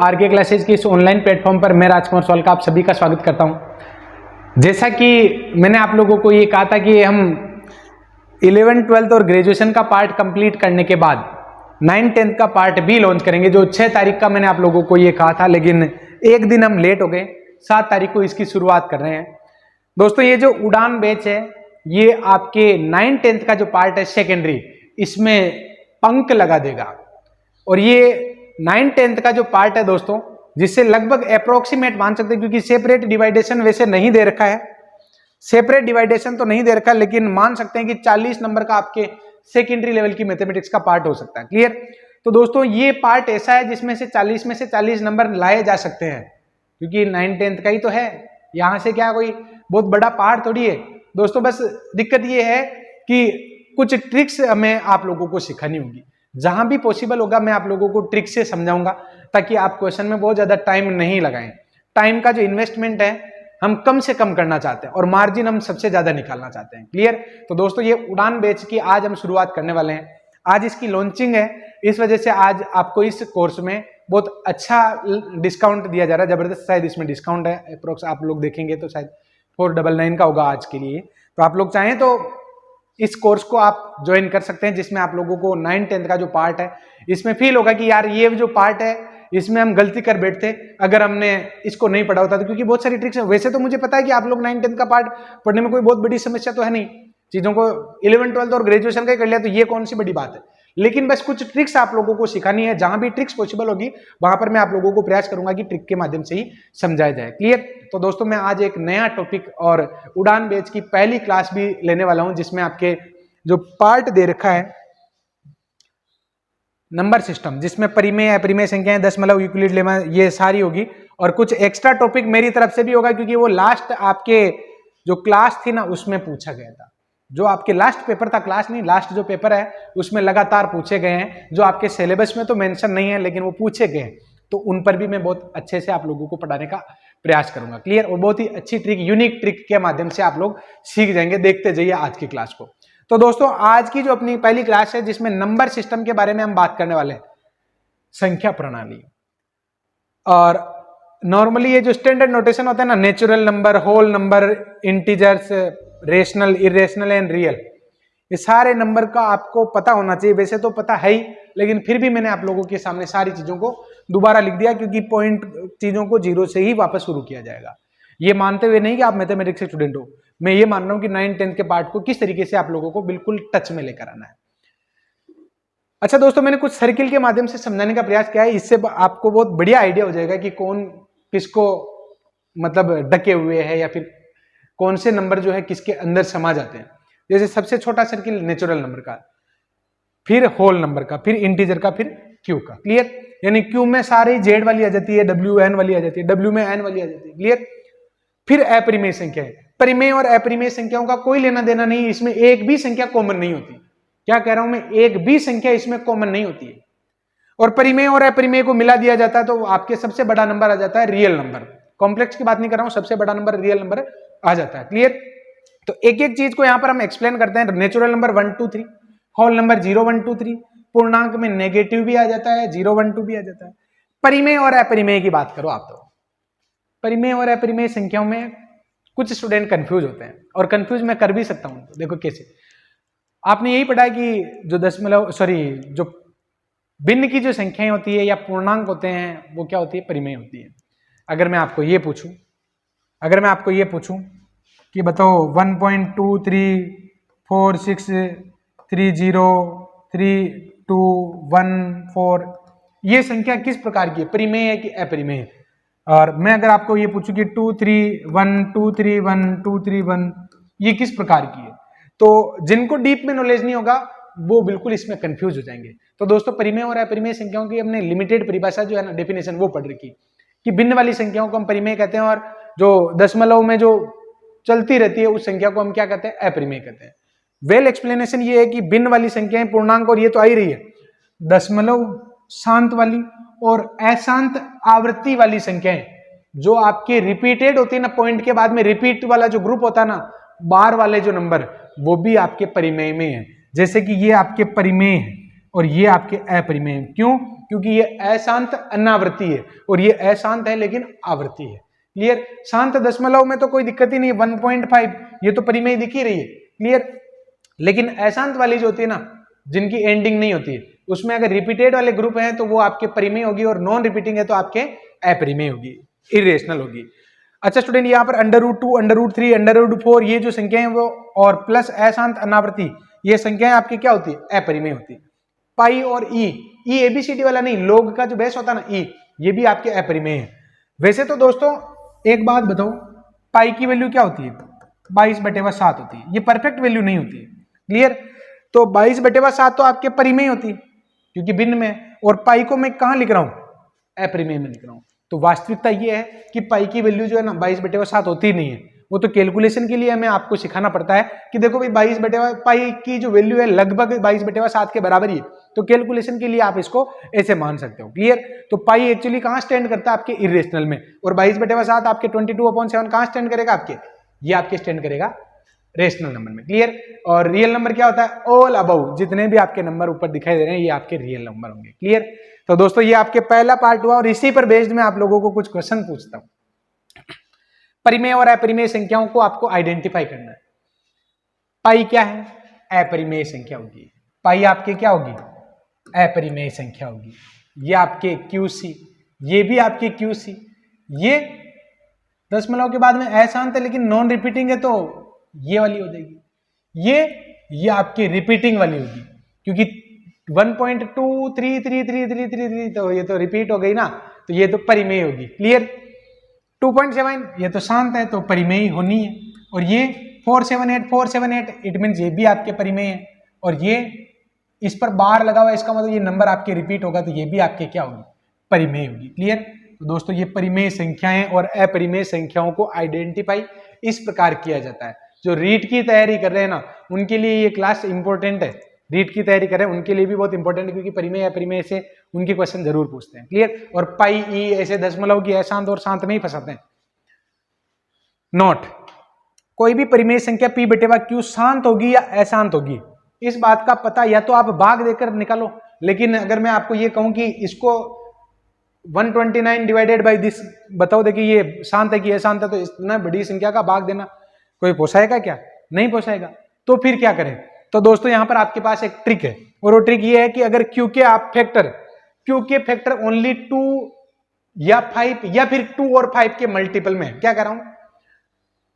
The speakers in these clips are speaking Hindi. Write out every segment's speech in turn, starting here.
आरके क्लासेज की इस ऑनलाइन प्लेटफॉर्म पर मैं राजकुमार सोल का आप सभी का स्वागत करता हूं। जैसा कि मैंने आप लोगों को ये कहा था कि हम 11th 12th और ग्रेजुएशन का पार्ट कंप्लीट करने के बाद 9th 10th का पार्ट भी लॉन्च करेंगे, जो 6 तारीख का मैंने आप लोगों को ये कहा था, लेकिन एक दिन हम लेट हो गए। 7 तारीख को इसकी शुरुआत कर रहे हैं। दोस्तों, ये जो उड़ान बैच है ये आपके 9th 10th का जो पार्ट है सेकेंडरी, इसमें पंख लगा देगा। और ये 9th 10th का जो पार्ट है दोस्तों, जिससे लगभग अप्रोक्सीमेट मान सकते हैं, क्योंकि सेपरेट डिवाइडेशन वैसे नहीं दे रखा है, सेपरेट डिवाइडेशन तो नहीं दे रखा, लेकिन मान सकते हैं कि 40 नंबर का आपके सेकेंडरी लेवल की मैथमेटिक्स का पार्ट हो सकता है। क्लियर? तो दोस्तों, ये पार्ट ऐसा है जिसमें से 40 में से 40 नंबर लाए जा सकते हैं, क्योंकि 9th 10th का ही तो है। यहां से क्या कोई बहुत बड़ा पार्ट थोड़ी है दोस्तों। बस दिक्कत ये है कि कुछ ट्रिक्स हमें आप लोगों को सिखानी होगी। जहां भी पॉसिबल होगा मैं आप लोगों को ट्रिक से समझाऊंगा, ताकि आप क्वेश्चन में बहुत ज्यादा टाइम नहीं लगाएं। टाइम का जो इन्वेस्टमेंट है हम कम से कम करना चाहते हैं और मार्जिन हम सबसे ज्यादा निकालना चाहते हैं। क्लियर? तो दोस्तों, ये उड़ान बैच की आज हम शुरुआत करने वाले हैं। आज इसकी लॉन्चिंग है, इस वजह से आज आपको इस कोर्स में बहुत अच्छा डिस्काउंट दिया जा रहा है, जबरदस्त। शायद इसमें डिस्काउंट है, अप्रोक्स आप लोग देखेंगे तो शायद 499 का होगा आज के लिए। तो आप लोग चाहें तो इस कोर्स को आप ज्वाइन कर सकते हैं, जिसमें आप लोगों को 9th 10th का जो पार्ट है इसमें फील होगा कि यार ये जो पार्ट है इसमें हम गलती कर बैठते अगर हमने इसको नहीं पढ़ा होता। तो क्योंकि बहुत सारी ट्रिक्स है। वैसे तो मुझे पता है कि आप लोग 9th 10th का पार्ट पढ़ने में कोई बहुत बड़ी समस्या तो है नहीं, चीजों को 11th 12th और ग्रेजुएशन का ही कर लिया, तो ये कौन सी बड़ी बात है। लेकिन बस कुछ ट्रिक्स आप लोगों को सिखानी है। जहां भी ट्रिक्स पॉसिबल होगी वहां पर मैं आप लोगों को प्रयास करूंगा कि ट्रिक के माध्यम से ही समझाया जाए। क्लियर? तो दोस्तों, मैं आज एक नया टॉपिक और उड़ान बैच की पहली क्लास भी लेने वाला हूं, जिसमें आपके जो पार्ट दे रखा है नंबर सिस्टम, जिसमें परिमेय अपरिमेय संख्याएं, दशमलव, यूक्लिड लेमा, ये सारी होगी। और कुछ एक्स्ट्रा टॉपिक मेरी तरफ से भी होगा, क्योंकि वो लास्ट आपके जो क्लास थी ना उसमें पूछा गया था। जो आपके लास्ट पेपर था, क्लास नहीं, लास्ट जो पेपर है उसमें लगातार पूछे गए हैं, जो आपके सिलेबस में तो मेंशन नहीं है लेकिन वो पूछे गए हैं। तो उन पर भी मैं बहुत अच्छे से आप लोगों को पढ़ाने का प्रयास करूंगा। क्लियर? और बहुत ही अच्छी ट्रिक, यूनिक ट्रिक के माध्यम से आप लोग सीख जाएंगे। देखते जाइए आज की क्लास को। तो दोस्तों, आज की जो अपनी पहली क्लास है जिसमें नंबर सिस्टम के बारे में हम बात करने वाले हैं, संख्या प्रणाली। और नॉर्मली ये जो स्टैंडर्ड नोटेशन होता है ना, natural number, whole number, integers, rational, irrational and real, ये सारे नंबर का आपको पता होना चाहिए। वैसे तो पता है ही, लेकिन फिर भी मैंने आप लोगों के सामने सारी चीजों को दोबारा लिख दिया, क्योंकि पॉइंट चीजों को जीरो से ही वापस शुरू किया जाएगा। ये मानते हुए नहीं कि आप मैथमेटिक्स के स्टूडेंट हो, मैं ये मान रहा हूं कि 9th 10th के पार्ट को किस तरीके से आप लोगों को बिल्कुल टच में लेकर आना है। अच्छा दोस्तों, मैंने कुछ सर्किल के माध्यम से समझाने का प्रयास किया है। इससे आपको बहुत बढ़िया आइडिया हो जाएगा कि कौन किसको मतलब ढके हुए है, या फिर कौन से नंबर जो है किसके अंदर समा जाते हैं। जैसे सबसे छोटा सर्किल नेचुरल नंबर का, फिर होल नंबर का, फिर इंटीजर का, फिर क्यू का। क्लियर? यानी क्यू में सारी जेड वाली आ जाती है, डब्ल्यू एन वाली आ जाती है, डब्ल्यू में एन वाली आ जाती है। क्लियर? फिर अपरिमेय संख्या है। परिमेय और अपरिमेय संख्याओं का कोई लेना देना नहीं, इसमें एक भी संख्या कॉमन नहीं होती। क्या कह रहा हूं मैं? एक भी संख्या इसमें कॉमन नहीं होती है। और परिमेय और अपरिमेय को मिला दिया जाता है तो आपके सबसे बड़ा नंबर आ जाता है रियल नंबर। कॉम्प्लेक्स की बात नहीं कर रहा हूं, सबसे बड़ा नंबर रियल नंबर आ जाता है। क्लियर? तो एक एक चीज को यहां पर हम एक्सप्लेन करते हैं। नेचुरल नंबर 1 2 3, होल नंबर 0 1 2 3, पूर्णांक में नेगेटिव भी आ जाता है, 0 1 2 भी आ जाता है। परिमेय और अपरिमेय की बात करो आप, तो परिमेय और अपरिमेय संख्याओं में कुछ स्टूडेंट कंफ्यूज होते हैं, और कंफ्यूज मैं कर भी सकता हूं। देखो कैसे, आपने यही पढ़ा है कि जो जो भिन्न की जो संख्याएं होती है या पूर्णांक होते हैं वो क्या होती है? परिमेय होती है। अगर मैं आपको ये पूछूं कि बताओ 1.2346303214, ये संख्या किस प्रकार की है? परिमेय है कि अपरिमेय है? और मैं अगर आपको ये पूछूं कि 231231231, ये किस प्रकार की है? तो जिनको डीप में नॉलेज नहीं होगा वो बिल्कुल इसमें कंफ्यूज हो जाएंगे। तो दोस्तों, परिमेय और अपरिमेय संख्याओं की हमने लिमिटेड परिभाषा जो है ना, डेफिनेशन, वो पढ़ रखी कि भिन्न वाली संख्याओं को हम परिमेय कहते हैं, और जो दशमलव में जो चलती रहती है उस संख्या को हम क्या कहते हैं? अपरिमेय कहते हैं। वेल एक्सप्लेनेशन ये है कि भिन्न वाली संख्याएं, पूर्णांक, और ये तो आ ही रही है, दशमलव, शांत वाली और अशांत आवृत्ति वाली संख्याएं, जो आपके रिपीटेड होती है ना, पॉइंट के बाद में रिपीट वाला जो ग्रुप होता है ना, बार वाले जो नंबर, वो भी आपके परिमेय में है। जैसे कि ये आपके परिमेय है और ये आपके अपरिमेय है। क्यों? क्योंकि ये अशांत अनावृत्ति है और ये अशांत है लेकिन आवृत्ति है। क्लियर। शांत दशमलव में तो कोई दिक्कत ही नहीं है, 1.5 ये तो परिमेय दिख ही रही है। क्लियर। लेकिन अशांत वाली जो होती है ना, जिनकी एंडिंग नहीं होती है, उसमें अगर रिपीटेड वाले ग्रुप हैं तो वो आपके परिमेय होगी और नॉन रिपीटिंग है तो आपके अपरिमेय होगी, इरेशनल होगी। अच्छा स्टूडेंट, यहाँ पर √2, √3, √4 ये जो संख्या है वो और प्लस अशांत अनावृत्ति ये संख्याएं आपकी क्या होती है? अपरिमेय होती है। पाई और ई एबीसीडी वाला नहीं, लोग का जो बेस होता है ना ई, ये भी आपके अपरिमेय है। वैसे तो दोस्तों एक बात बताओ, पाई की वैल्यू क्या होती है? 22/7 होती है, ये परफेक्ट वैल्यू नहीं होती है। क्लियर। तो 22/7 तो आपके परिमेय होती है क्योंकि भिन्न में, और पाई को मैं कहां लिख रहा हूं? अपरिमेय में लिख रहा हूं। तो वास्तविकता ये है कि पाई की वैल्यू जो है ना 22/7 होती नहीं है, वो तो कैलकुलेशन के लिए हमें आपको सिखाना पड़ता है कि देखो भाई पाई की जो वैल्यू है लगभग 22/7 के बराबर ही है, तो कैलकुलेशन के लिए आप इसको ऐसे मान सकते हो। क्लियर। तो पाई एक्चुअली कहां स्टैंड करता है? आपके इरेशनल में, और 22/7 आपके 22/7 कहां स्टैंड करेगा? आपके ये आपके स्टैंड करेगा रेशनल नंबर में। क्लियर। और रियल नंबर क्या होता है? ऑल अबव, जितने भी आपके नंबर ऊपर दिखाई दे रहे हैं ये आपके रियल नंबर होंगे। क्लियर। तो दोस्तों ये आपके पहला पार्ट हुआ और इसी पर बेस्ड में आप लोगों को कुछ क्वेश्चन पूछता हूं। परिमेय और अपरिमेय संख्याओं को आपको आइडेंटिफाई करना है। पाई क्या है? अपरिमेय संख्या होगी। पाई आपके क्या होगी? अपरिमेय संख्या होगी। ये आपके QC, ये भी आपके QC, ये दशमलव के बाद में अशांत है लेकिन नॉन रिपीटिंग है तो ये वाली हो जाएगी। ये आपकी रिपीटिंग वाली होगी क्योंकि 1.2333333 तो ये तो रिपीट हो गई ना, तो ये तो परिमेय होगी। क्लियर। 2.7 ये तो शांत है तो परिमेय होनी है, और ये 478 इट मीन ये भी आपके परिमेय है, और ये इस पर बार लगा हुआ है, इसका मतलब ये नंबर आपके रिपीट होगा तो ये भी आपके क्या होगी? परिमेय होगी। क्लियर। तो दोस्तों ये परिमेय संख्याएं और अपरिमेय संख्याओं को आइडेंटिफाई इस प्रकार किया जाता है। जो रीट की तैयारी कर रहे हैं ना उनके लिए ये क्लास इंपॉर्टेंट है, रीट की तैयारी करें उनके लिए भी बहुत इंपॉर्टेंट है क्योंकि परिमेय अपरिमेय से उनके क्वेश्चन जरूर पूछते हैं। क्लियर। और पाई ई ऐसे दशमलव की अशांत और शांत में ही फंसाते हैं। नोट, कोई भी परिमेय संख्या P/Q शांत होगी या अशांत होगी, इस बात का पता या तो आप भाग देकर निकालो, लेकिन अगर मैं आपको ये कहूं कि इसको 129 डिवाइडेड बाई दिस बताओ, देखिए ये शांत है कि अशांत है, तो इतना बड़ी संख्या का भाग देना कोई पोसाएगा क्या? नहीं पोसाएगा। तो फिर क्या करें? तो दोस्तों यहां पर आपके पास एक ट्रिक है, और वो ट्रिक ये है कि अगर Q के फैक्टर ओनली 2 या 5 या फिर 2 और 5 के मल्टीपल में, क्या कर रहा हूं?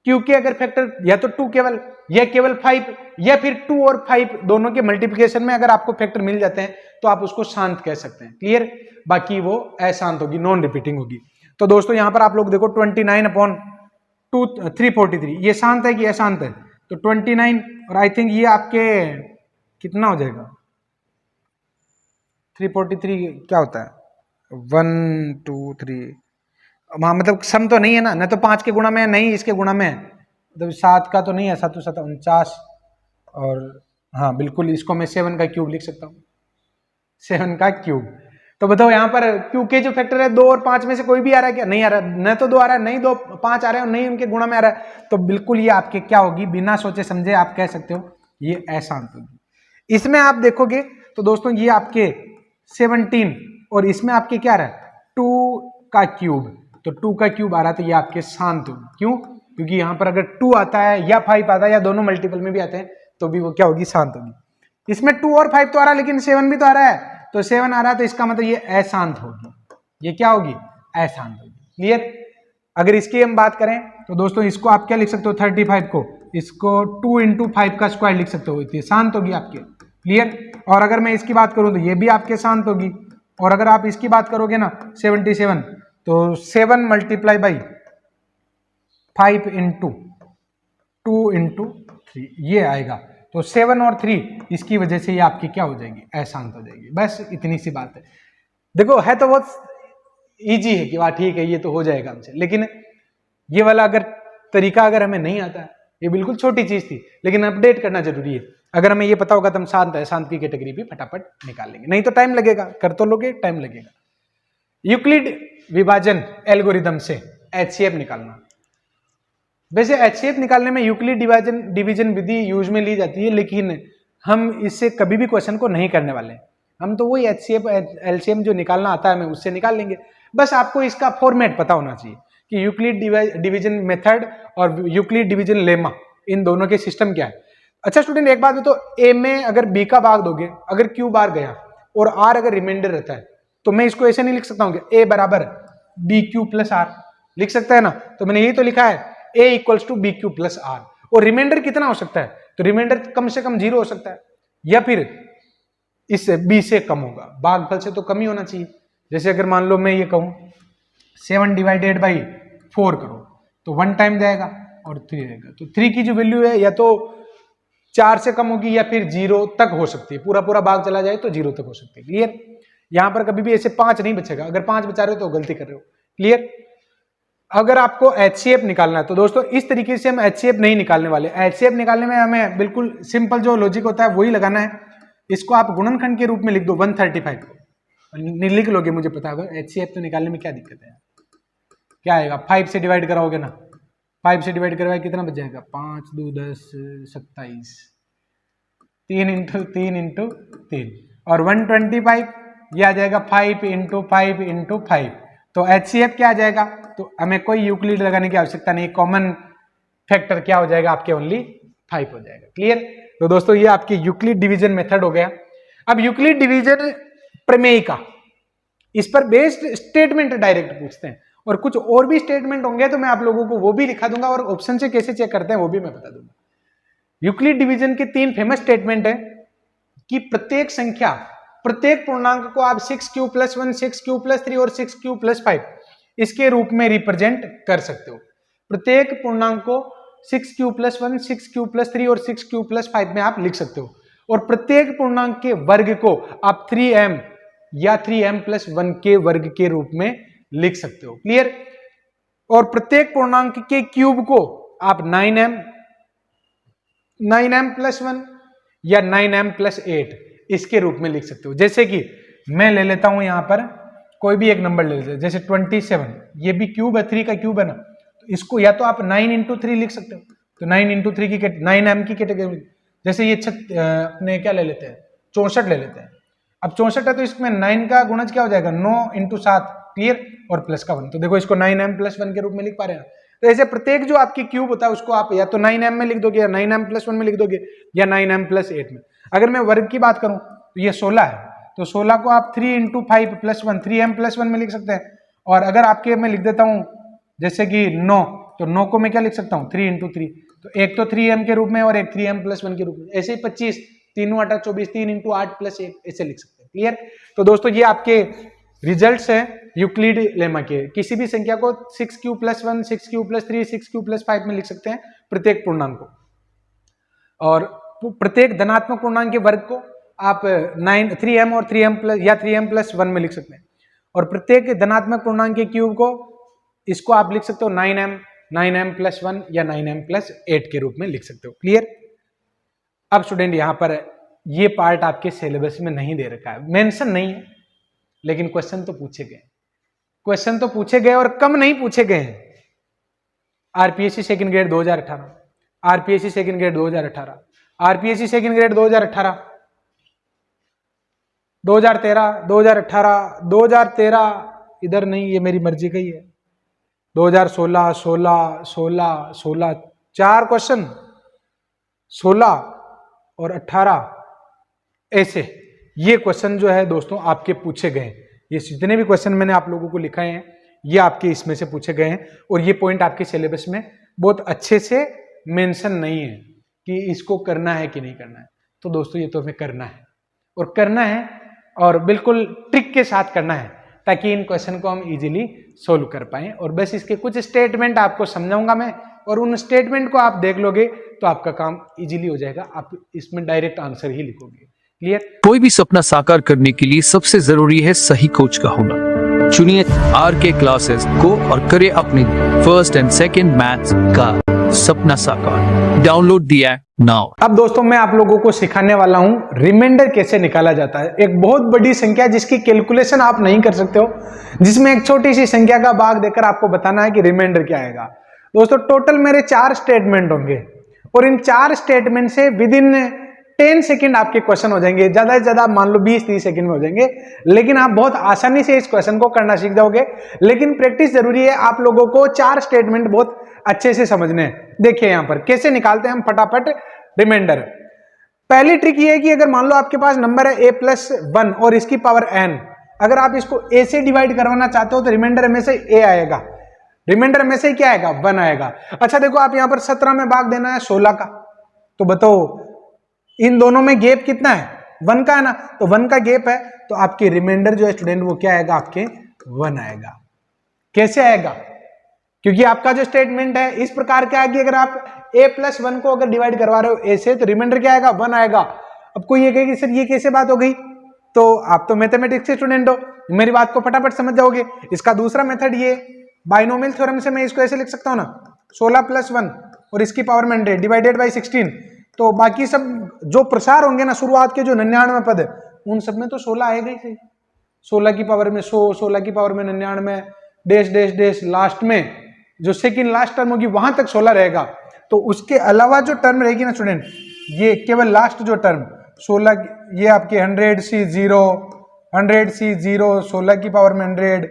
Q के अगर फैक्टर या तो 2 केवल या केवल 5 या फिर 2 और 5 दोनों के मल्टीप्लिकेशन में अगर आपको फैक्टर मिल जाते हैं तो आप उसको शांत कह सकते हैं। क्लियर। बाकी वो अशांत होगी, नॉन रिपीटिंग होगी। तो दोस्तों यहां पर आप लोग देखो 29/343 ये शांत है कि अशांत है? तो 29 और आई थिंक ये आपके कितना हो जाएगा? 343 क्या होता है? 1 2 3 मतलब सम तो नहीं है ना, न तो 5 के गुणा में है, नहीं इसके गुणा में है, मतलब 7 का तो नहीं है, 7 7 49, और हाँ बिल्कुल इसको मैं 7 का क्यूब लिख सकता हूँ, 7 का क्यूब। तो बताओ यहाँ पर क्यू के जो फैक्टर है 2 और 5 में से कोई भी आ रहा है क्या? नहीं आ रहा, न तो 2 आ रहा है, नहीं 2 5 आ रहे हैं, और नहीं उनके गुणा में आ रहा है, तो बिल्कुल ये आपके क्या होगी? बिना सोचे समझे आप कह सकते हो ये अशांत होगी। इसमें आप देखोगे तो दोस्तों ये आपके 17 और इसमें आपके क्या रहा है? 2 का क्यूब, तो 2 का क्यूब आ रहा है तो ये आपके शांत होगी। क्यों? क्योंकि यहाँ पर अगर 2 आता है या 5 आता है या दोनों मल्टीपल में भी आते हैं तो भी वो क्या होगी? शांत होगी। इसमें 2 और 5 तो आ रहा है लेकिन 7 भी तो आ रहा है, तो 7 आ रहा है तो इसका मतलब ये अशांत होगी। ये क्या होगी? अशांत होगी। क्लियर। अगर इसकी हम बात करें तो दोस्तों इसको आप क्या लिख सकते हो? 35 को इसको 2 × 5 का स्क्वायर लिख सकते हो, ये शांत होगी आपके। क्लियर। और अगर मैं इसकी बात करूं तो ये भी आपके शांत होगी, और अगर आप इसकी बात करोगे ना 77 तो 7 × 5 × 2 × 3 ये आएगा, तो 7 और 3 इसकी वजह से ये आपकी क्या हो जाएगी? अशांत हो जाएगी। बस इतनी सी बात है। देखो है तो बहुत इजी है कि वाह ठीक है ये तो हो जाएगा हमसे, लेकिन ये वाला अगर तरीका अगर हमें नहीं आता है, ये बिल्कुल छोटी चीज थी लेकिन अपडेट करना जरूरी है। अगर हमें ये पता होगा तो हम शांत है शांत की कैटेगरी भी फटाफट निकाल लेंगे, नहीं तो टाइम लगेगा, कर तो लोगे टाइम लगेगा। यूक्लिड विभाजन एल्गोरिदम से HCF निकालना। वैसे HCF निकालने में यूक्लिड डिवीजन विधि यूज में ली जाती है, लेकिन हम इससे कभी भी क्वेश्चन को नहीं करने वाले, हम तो वही HCF LCM जो निकालना आता है हमें उससे निकाल लेंगे। बस आपको इसका फॉर्मेट पता होना चाहिए कि यूक्लिड डिवीजन मेथड और यूक्लिड डिवीजन लेमा इन दोनों के सिस्टम क्या है। अच्छा स्टूडेंट एक बात बताओ, ए में अगर बी का भाग दोगे, अगर क्यू बार गया और आर अगर रिमाइंडर रहता है तो मैं इसको ऐसे नहीं लिख सकता हूँ कि ए बराबर बी क्यू प्लस आर, लिख सकता है ना। तो मैंने यही तो लिखा है A equals to B Q plus R. और रिमाइंडर कितना हो सकता है, तो रिमाइंडर कम से कम 0 हो सकता है या फिर इससे बी से कम होगा, भागफल से तो कम ही होना चाहिए। जैसे अगर मान लो मैं ये कहूं 7 डिवाइडेड बाई 4 करो तो 1 टाइम जाएगा और 3 रहेगा, तो 3 की जो वैल्यू है या तो 4 से कम होगी या फिर 0 तक हो सकती है, पूरा पूरा भाग चला जाए तो 0 तक हो सकती है। क्लियर, यहां पर कभी भी ऐसे 5 नहीं बचेगा, अगर 5 बचा रहे हो तो गलती कर रहे हो। क्लियर, अगर आपको HCF निकालना है तो दोस्तों इस तरीके से हम HCF नहीं निकालने वाले। HCF निकालने में हमें बिल्कुल सिंपल जो लॉजिक होता है वही लगाना है। इसको आप गुणनखंड के रूप में लिख दो 135 लिख लोगे, मुझे पता है। HCF तो निकालने में क्या दिक्कत है, क्या आएगा 5 से डिवाइड कराओगे ना, 5 से डिवाइड करवाए कितना बच जाएगा 5 2 10 27, 3 इंटू 3 इंटू 3 और 125 ये आ जाएगा 5 इंटू 5 इंटू 5। तो HCF क्या आ जाएगा, तो हमें कोई यूक्लिड लगाने की आवश्यकता नहीं, कॉमन फैक्टर क्या हो जाएगा आपके ओनली 5 हो जाएगा। क्लियर, तो दोस्तों ये आपकी यूक्लिड डिवीजन मेथड हो गया। अब यूक्लिड डिवीजन प्रमेय का इस पर बेस्ड स्टेटमेंट डायरेक्ट पूछते हैं और कुछ और भी स्टेटमेंट होंगे तो मैं आप लोगों को वो भी लिखा दूंगा और ऑप्शन से कैसे चेक करते हैं वो भी मैं बता दूंगा। यूक्लिड डिवीजन के 3 फेमस स्टेटमेंट है कि प्रत्येक संख्या, प्रत्येक पूर्णांक को आप 6q + 1 6q + 3 और 6q + 5 इसके रूप में रिप्रेजेंट कर सकते हो। प्रत्येक पूर्णांक को 6q + 1 6q + 3 और 6q + 5 में आप लिख सकते हो और प्रत्येक पूर्णांक के वर्ग को आप 3m या 3m + 1 के वर्ग के रूप में लिख सकते हो। क्लियर, और प्रत्येक पूर्णांक के क्यूब को आप 9m + 1 या 9m + 8 इसके रूप में लिख सकते हो। जैसे कि मैं ले लेता हूं यहां पर कोई भी एक नंबर ले लेते हैं, जैसे 27, ये भी क्यूब है, 3 का क्यूब है ना, तो इसको या तो आप 9 × 3 लिख सकते हो, तो 9 × 3 की 9m की कैटेगरी। जैसे ये अपने क्या ले लेते हैं 64 ले लेते हैं, अब 64 है तो इसमें 9 का गुणज क्या हो जाएगा 9 × 7। क्लियर, और प्लस का 1, तो देखो इसको 9m + 1 के रूप में लिख पा रहे हैं। तो ऐसे प्रत्येक जो आपकी क्यूब होता है उसको आप या तो 9m में लिख दोगे या 9m + 1 में लिख दोगे या 9m + 8 में। अगर मैं वर्ग की बात करूं तो ये 16 है, तो 16 को आप 3 × 5 + 1 3m + 1 में लिख सकते हैं। और अगर आपके मैं लिख देता हूं जैसे कि 9, तो 9 को मैं क्या लिख सकता हूं 3 × 3, तो एक तो 3m के रूप में और एक 3m + 1 के रूप में। ऐसे ही 25 3 × 8 24 3 × 8 + 1 ऐसे लिख सकते हैं। क्लियर, तो दोस्तों ये आपके रिजल्ट्स है यूक्लिड लेमा के। किसी भी संख्या को 6q + 1 6q + 3 6q + 5 में लिख सकते हैं प्रत्येक पूर्णांक को, और प्रत्येक धनात्मक पूर्णांक के वर्ग को आप 3m और 3m + 1 में लिख सकते हैं, और प्रत्येक धनात्मक पूर्णांक के क्यूब को इसको आप लिख सकते हो 9m + 1 या 9m + 8 के रूप में लिख सकते हो। क्लियर, अब स्टूडेंट यहां पर ये पार्ट आपके सिलेबस में नहीं दे रखा है, मेंशन नहीं है, लेकिन क्वेश्चन तो पूछे गए, क्वेश्चन तो पूछे गए और कम नहीं पूछे गए हैं। RPSC second grade 2018, RPSC second grade 2018, RPSC second grade 2018, 2013, 2018, 2013 इधर नहीं, ये मेरी मर्जी का ही है, 2016, 16, 16, 16 4 क्वेश्चन, 16 और 18 ऐसे ये क्वेश्चन जो है दोस्तों आपके पूछे गए। ये जितने भी क्वेश्चन मैंने आप लोगों को लिखाए हैं ये आपके इसमें से पूछे गए हैं, और ये पॉइंट आपके सिलेबस में बहुत अच्छे से मेंशन नहीं है कि इसको करना है कि नहीं करना है। तो दोस्तों ये तो हमें करना है, और करना है और बिल्कुल ट्रिक के साथ करना है ताकि इन क्वेश्चन को हम इजीली सोल्व कर पाएं। और बस इसके कुछ स्टेटमेंट आपको समझाऊंगा मैं, और उन स्टेटमेंट को आप देख लोगे तो आपका काम इजीली हो जाएगा, आप इसमें डायरेक्ट आंसर ही लिखोगे। क्लियर, कोई भी सपना साकार करने के लिए सबसे जरूरी है सही कोच का होना। चुनिए RK क्लासेस को और करें अपने फर्स्ट एंड सेकंड मैथ्स का सपना साकार। Download the app now. अब दोस्तों मैं आप लोगों को सिखाने वाला हूं रिमाइंडर कैसे निकाला जाता है। एक बहुत बड़ी संख्या जिसकी कैलकुलेशन आप नहीं कर सकते हो, जिसमें एक छोटी सी संख्या का भाग देकर आपको बताना है कि रिमाइंडर क्या आएगा। दोस्तों टोटल मेरे 4 स्टेटमेंट होंगे, और इन 4 स्टेटमेंट से विद इन 10 सेकंड आपके क्वेश्चन हो जाएंगे, ज्यादा से ज्यादा मान लो 20-30 सेकंड में हो जाएंगे, लेकिन आप बहुत आसानी से इस क्वेश्चन को करना सीख जाओगे। लेकिन प्रैक्टिस जरूरी है, आप लोगों को 4 स्टेटमेंट बहुत अच्छे से समझने हैं। देखिए यहां पर कैसे निकालते हैं हम फटाफट रिमाइंडर। पहली ट्रिक ये है कि अगर मान लो आपके पास नंबर है a+1 और इसकी पावर n, अगर आप इसको a से डिवाइड करवाना चाहते हो तो रिमाइंडर में से a आएगा, रिमाइंडर में से क्या आएगा 1 आएगा। अच्छा देखो आप यहां पर 17 में भाग देना है 16 का, तो बताओ इन दोनों में गैप कितना है 1 का है ना, तो 1 का गैप है, तो आपके रिमाइंडर जो है स्टूडेंट वो क्या आएगा आपके 1 आएगा। कैसे आएगा, क्योंकि आपका जो स्टेटमेंट है इस प्रकार क्या है कि अगर आप a+1 को अगर डिवाइड करवा रहे हो a से, तो रिमाइंडर क्या आएगा 1 आएगा। अब कोई ये कहे कि सर ये कैसे बात हो गई, तो आप तो मैथमेटिक्स के स्टूडेंट हो, मेरी बात को फटाफट समझ जाओगे। इसका दूसरा मेथड ये बाइनोमियल थ्योरम से मैं इसको ऐसे लिख सकता हूं ना, 16+1 और इसकी पावर में 100 डिवाइडेड बाई 16, तो बाकी सब जो प्रसार होंगे ना शुरुआत के जो 99 पद है उन सब में तो 16 आएगा ही सही। 16 की पावर में 100, 16 की पावर में 99, डैश डैश डैश, लास्ट में जो सेकंड लास्ट टर्म होगी वहां तक 16 रहेगा। तो उसके अलावा जो टर्म रहेगी ना स्टूडेंट, ये केवल लास्ट जो टर्म 16, ये आपके 100C0, 100C0, 16 की पावर में 100,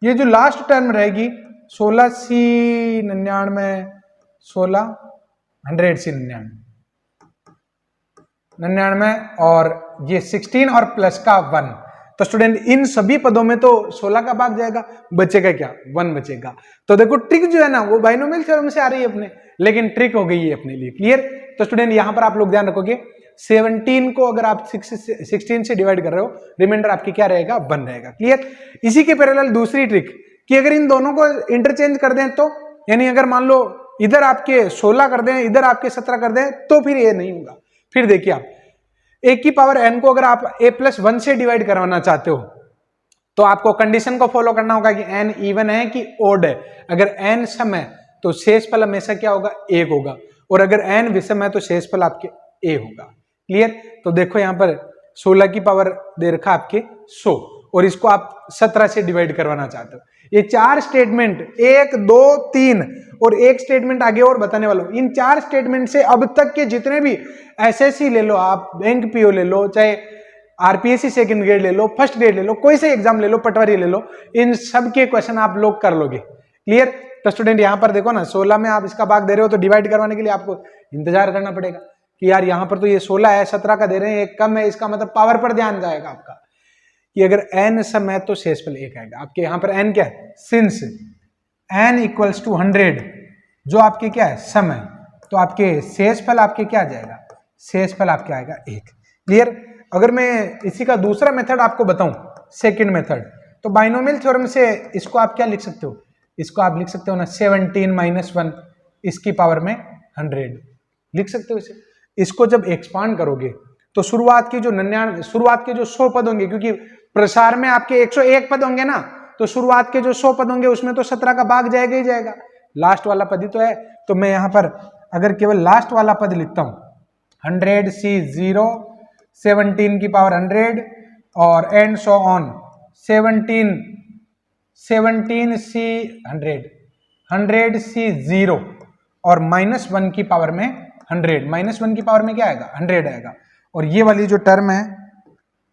ये जो लास्ट टर्म रहेगी 16C99, 16, 100C99, 99 और ये 16 और प्लस का 1, तो स्टूडेंट इन सभी पदों में तो 16 का भाग जाएगा, बचेगा क्या 1 बचेगा। तो देखो ट्रिक जो है ना वो बाइनोमियल थ्योरम से आ रही है अपने, लेकिन ट्रिक हो गई है अपने लिए। क्लियर। तो स्टूडेंट यहां पर आप लोग ध्यान रखोगे 17 को अगर आप 16 से डिवाइड कर रहे हो, रिमाइंडर आपकी क्या रहेगा 1 रहेगा। क्लियर। इसी के पैरेलल दूसरी ट्रिक कि अगर इन दोनों को इंटरचेंज कर दें तो, यानी अगर मान लो इधर आपके 16 कर दें इधर आपके 17 कर दें तो फिर ये नहीं होगा। फिर देखिए आप a की पावर n को अगर आप a+1 से डिवाइड करवाना चाहते हो तो आपको कंडीशन को फॉलो करना होगा कि n इवन है कि ओड है। अगर n सम है तो शेषफल हमेशा क्या होगा 1 होगा, और अगर n विषम है तो शेषफल आपके a होगा। क्लियर। तो देखो यहां पर 16 की पावर दे रखा आपके 100 और इसको आप 17 से डिवाइड करवाना चाहते हो। ये 4 स्टेटमेंट 1, 2, 3 और एक स्टेटमेंट आगे और बताने वाला हूं। इन 4 स्टेटमेंट से अब तक के जितने भी एसएससी ले लो, आप बैंक पीओ ले लो, चाहे आरपीएससी सेकंड ग्रेड ले लो, फर्स्ट ग्रेड ले लो, कोई से एग्जाम ले लो, पटवारी ले लो, इन सब के क्वेश्चन आप लोग कर लोगे। क्लियर। तो स्टूडेंट यहां पर देखो ना 16 में आप इसका भाग दे रहे हो तो डिवाइड करवाने के लिए आपको इंतजार करना पड़ेगा कि यार यहां पर तो ये 16 है 17 का दे रहे हैं, एक कम है, इसका मतलब पावर पर ध्यान जाएगा आपका कि अगर n सम है तो शेषफल 1 आएगा। आपके यहां पर n क्या है, सिंस n इक्वल्स टू 100 जो आपके क्या है सम है, तो आपके शेषफल आपके क्या आ जाएगा, शेषफल आपके आएगा 1। क्लियर। अगर मैं इसी का दूसरा मेथड आपको बताऊं, सेकंड मेथड, तो बाइनोमियल थ्योरम से इसको आप क्या लिख सकते हो, इसको आप लिख सकते हो ना 17 - 1 इसकी पावर में 100 लिख सकते हो इसे। इसको जब एक्सपांड करोगे तो शुरुआत की जो 99 शुरुआत के जो 100 पद होंगे, क्योंकि प्रसार में आपके 101 पद होंगे ना, तो शुरुआत के जो 100 पद होंगे उसमें तो 17 का भाग जाएगा ही जाएगा, लास्ट वाला पद ही तो है। तो मैं यहां पर अगर केवल लास्ट वाला पद लिखता हूं 100C0, 17 की पावर 100 और and so on 17C100, 100C0 और -1 की पावर में 100, -1 की पावर में क्या आएगा 100 आएगा। और ये वाली जो टर्म है,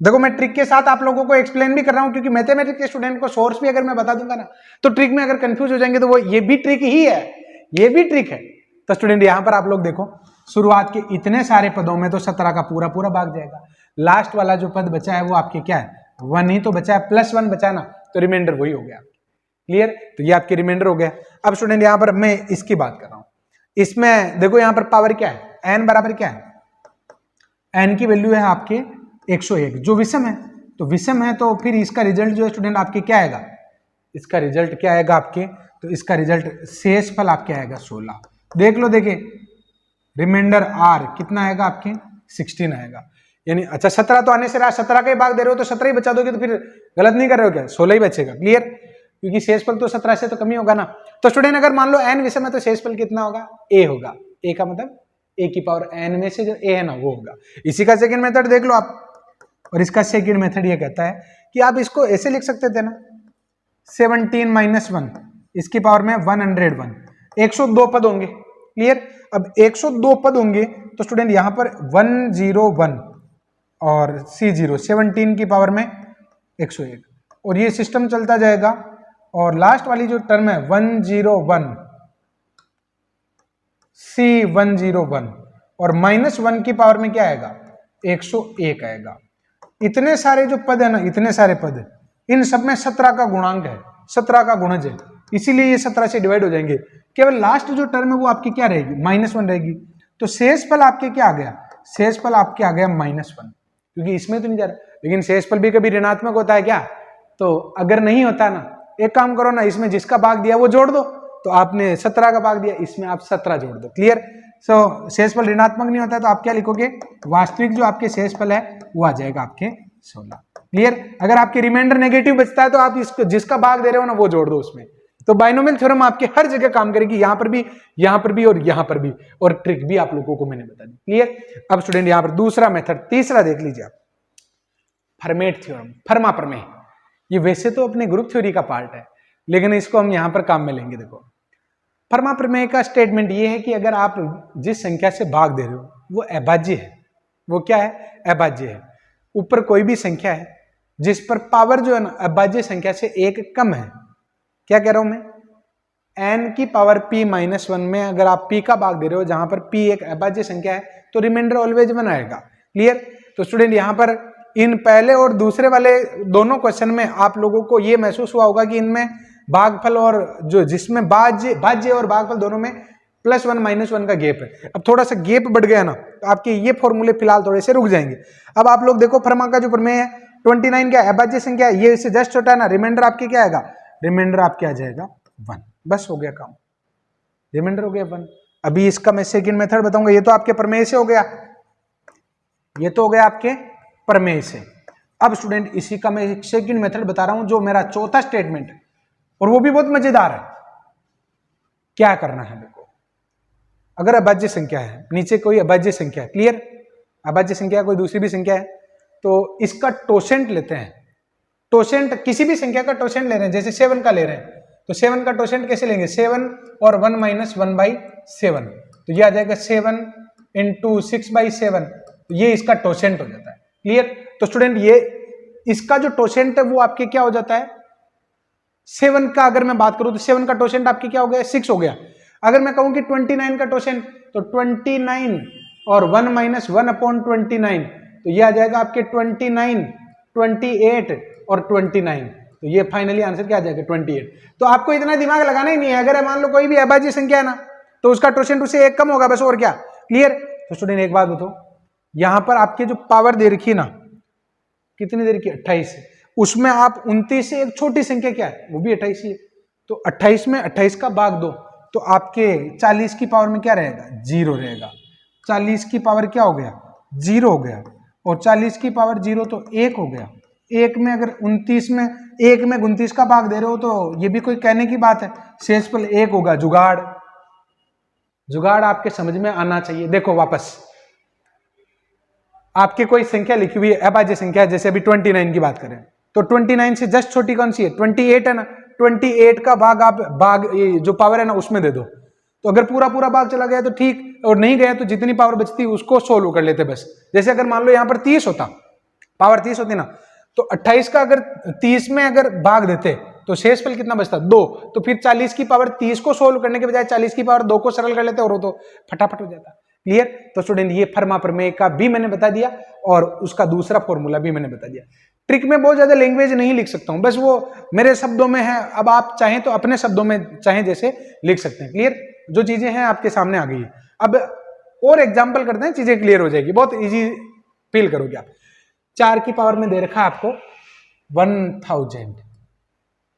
देखो मैं ट्रिक के साथ आप लोगों को एक्सप्लेन भी कर रहा हूं, क्योंकि मैथमेटिक्स के स्टूडेंट को सोर्स भी अगर मैं बता दूंगा ना तो ट्रिक में अगर कंफ्यूज हो जाएंगे तो वो ये भी ट्रिक ही है, ये भी ट्रिक है। तो स्टूडेंट यहां पर आप लोग देखो शुरुआत के इतने सारे पदों में तो 17 का पूरा पूरा भाग जाएगा, लास्ट वाला जो पद बचा है वो आपके क्या है 1 ही तो बचा है, +1 बचा ना, तो रिमाइंडर वही हो गया। क्लियर। तो ये आपके रिमाइंडर हो गया। अब स्टूडेंट यहां पर मैं इसकी बात कर रहा हूं, इसमें देखो यहां पर पावर क्या है, n बराबर क्या है, n की वैल्यू है आपके 101 जो विषम है, तो विषम है तो फिर इसका रिजल्ट जो है स्टूडेंट आपके क्या आएगा, इसका रिजल्ट क्या आएगा आपके, तो इसका रिजल्ट शेषफल आपके आएगा 16। देख लो, देखिए रिमाइंडर r कितना आएगा आपके 16 आएगा, यानी अच्छा 17 तो आने से रहा, 17 का ही भाग दे रहे हो तो 17 ही बचा दोगे तो फिर गलत नहीं कर रहे हो क्या, 16 ही बचेगा। क्लियर। क्योंकि शेषफल तो 17 से तो कम ही होगा ना। तो स्टूडेंट अगर मान लो n विषम है तो शेषफल कितना होगा, a होगा। a का मतलब a की पावर n में से जो a है ना वो होगा। इसी का सेकंड मेथड देख लो आप, और इसका सेकंड मेथड ये कहता है कि आप इसको ऐसे लिख सकते थे ना 17 - 1 इसकी पावर में 101, 102 पद होंगे, क्लियर। अब 102 पद होंगे तो स्टूडेंट यहाँ पर 101 और C0 17 की पावर में 101 और ये सिस्टम चलता जाएगा। और लास्ट वाली जो टर्म है 101 C101 और -1 की पावर में क्या आएगा 101 आएगा। इतने सारे जो पद है ना, इतने सारे पद, इन सब में 17 का गुणांक है, 17 का गुणज है, इसीलिए ये 17 से डिवाइड हो जाएंगे। केवल लास्ट जो टर्म है वो आपकी क्या रहेगी -1 रहेगी। तो शेषफल आपके क्या आ गया, शेषफल आपके आ गया -1, क्योंकि इसमें तो नहीं जा रहा। लेकिन शेषफल भी कभी ऋणात्मक होता है क्या, तो अगर नहीं होता ना, एक काम करो ना, इसमें जिसका भाग दिया वो जोड़ दो, तो आपने 17 का भाग दिया, इसमें आप 17 जोड़ दो। क्लियर। सो शेषफल ऋणात्मक नहीं होता है तो आप क्या लिखोगे, वास्तविक जो आपके शेषफल है वो आ जाएगा आपके 16। क्लियर। अगर आपके रिमाइंडर नेगेटिव बचता है तो आप इसको जिसका भाग दे रहे हो ना वो जोड़ दो उसमें। तो बाइनोमियल थ्योरम आपके हर जगह काम करेगी, यहां पर भी, यहां पर भी और यहां पर भी, और ट्रिक भी आप लोगों को मैंने बता दी। क्लियर। अब स्टूडेंट यहां पर दूसरा मेथड, तीसरा देख लीजिए आप, फर्मेट थ्योरम, फर्मा प्रमेय। ये वैसे तो अपने ग्रुप थ्योरी का पार्ट है, लेकिन इसको हम यहां पर काम में लेंगे। देखो, फर्मा प्रमेय का स्टेटमेंट ये है कि अगर आप जिस संख्या से भाग दे रहे हो वो अभाज्य है, वो क्या है, अभाज्य है। ऊपर कोई भी संख्या है जिस पर पावर जो है ना अभाज्य संख्या से एक कम है, क्या कह रहा हूं मैं, n की पावर p -1 में अगर आप p का भाग दे रहे हो जहां पर p एक अभाज्य संख्या है तो रिमाइंडर ऑलवेज 1 आएगा। क्लियर। तो स्टूडेंट यहां पर इन पहले और दूसरे वाले दोनों क्वेश्चन में आप लोगों को ये महसूस हुआ होगा कि इनमें भागफल और जो जिसमें भाज्य और भागफल दोनों में +1 -1 का गैप है। अब थोड़ा सा गैप बढ़ गया ना तो आपके ये फॉर्मूले फिलहाल थोड़े से रुक जाएंगे। अब आप लोग देखो, फर्मा का जो प्रमेय है 29 क्या अभाज्य संख्या है, ये इससे जस्ट छोटा है ना, रिमाइंडर आपके क्या आएगा, रिमाइंडर आपके आ जाएगा 1। बस हो गया काम, रिमाइंडर हो गया 1। अभी इसका मैं सेकंड मेथड बताऊंगा। ये तो आपके प्रमेय से हो गया, ये तो हो गया आपके प्रमेय से। अब स्टूडेंट इसी का मैं एक सेकंड मेथड बता रहा हूं जो मेरा चौथा स्टेटमेंट है, और वो भी बहुत मजेदार है। क्या करना है, देखो, अगर अभाज्य संख्या है, नीचे कोई अभाज्य संख्या है, क्लियर, अभाज्य संख्या कोई दूसरी भी संख्या है, तो इसका टोसेंट लेते हैं। टोसेंट किसी भी संख्या का टोसेंट ले रहे हैं, जैसे 7 का ले रहे हैं तो 7 का टोसेंट कैसे लेंगे, 7 और 1 - 1/7, तो ये आ जाएगा 7 × 6/7, तो ये इसका टोसेंट हो जाता है। क्लियर। तो स्टूडेंट ये इसका जो टोसेंट है वो आपके क्या हो जाता है, 7 का अगर मैं बात करूं तो 7 का टोसेंट आपके क्या हो गया, 6 हो गया। अगर मैं कहूं कि 29 का टोसेंट, तो 29 और 1 - 1/29, तो ये आ जाएगा आपके 29, 28 और 29, तो ये फाइनली आंसर क्या आ जाएगा 28। तो आपको इतना दिमाग लगाना ही नहीं है। अगर मान लो कोई भी अभाज्य संख्या है ना तो उसका टोसेंट उससे एक कम होगा, बस, और क्या। क्लियर। तो स्टूडेंट एक बात बताओ, यहां पर आपकी जो पावर दे रखी ना, कितनी दे रखी, 28, उसमें आप 29 से एक छोटी संख्या क्या है, वो भी 28 ही है, तो 28 में 28 का भाग दो तो आपके 40 की पावर में क्या रहेगा, 0 रहेगा। 40 की पावर क्या हो गया, 0 हो गया, और 40 की पावर 0 तो 1 हो गया। 1 में अगर 29 में 1 में 29 का भाग दे रहे हो तो ये भी कोई कहने की बात है, शेषफल 1 होगा। जुगाड़, जुगाड़ आपके समझ में आना चाहिए। देखो, वापस आपके कोई संख्या लिखी हुई है, अभाज्य संख्या, जैसे अभी 29 की बात करें तो 29 से जस्ट छोटी कौन सी है, 28 है ना। 28 का भाग आप ये जो पावर है ना उसमें दे दो, तो अगर पूरा भाग चला गया तो ठीक, और नहीं गया तो जितनी पावर बचती उसको सोल्व कर लेते बस। जैसे अगर मान लो यहाँ पर 30 होता, पावर 30 होती ना, तो 28 का अगर 30 में अगर भाग देते तो शेषफल कितना बचता, 2। तो फिर 40 की पावर 30 को सोल्व करने के बजाय 40 की पावर 2 को सरल कर लेते और वो तो फटाफट हो जाता। क्लियर। तो स्टूडेंट ये फर्मा प्रमेय का भी मैंने बता दिया और उसका दूसरा फॉर्मूला भी मैंने बता दिया। ट्रिक में बहुत ज्यादा लैंग्वेज नहीं लिख सकता हूं, बस वो मेरे शब्दों में है। अब आप चाहें तो अपने शब्दों में चाहें जैसे लिख सकते हैं। क्लियर। जो चीजें हैं आपके सामने आ गई है। अब और एग्जाम्पल करते हैं, चीजें क्लियर हो जाएगी, बहुत इजी फील करोगे आप। 4 की पावर में दे रखा है आपको 1000,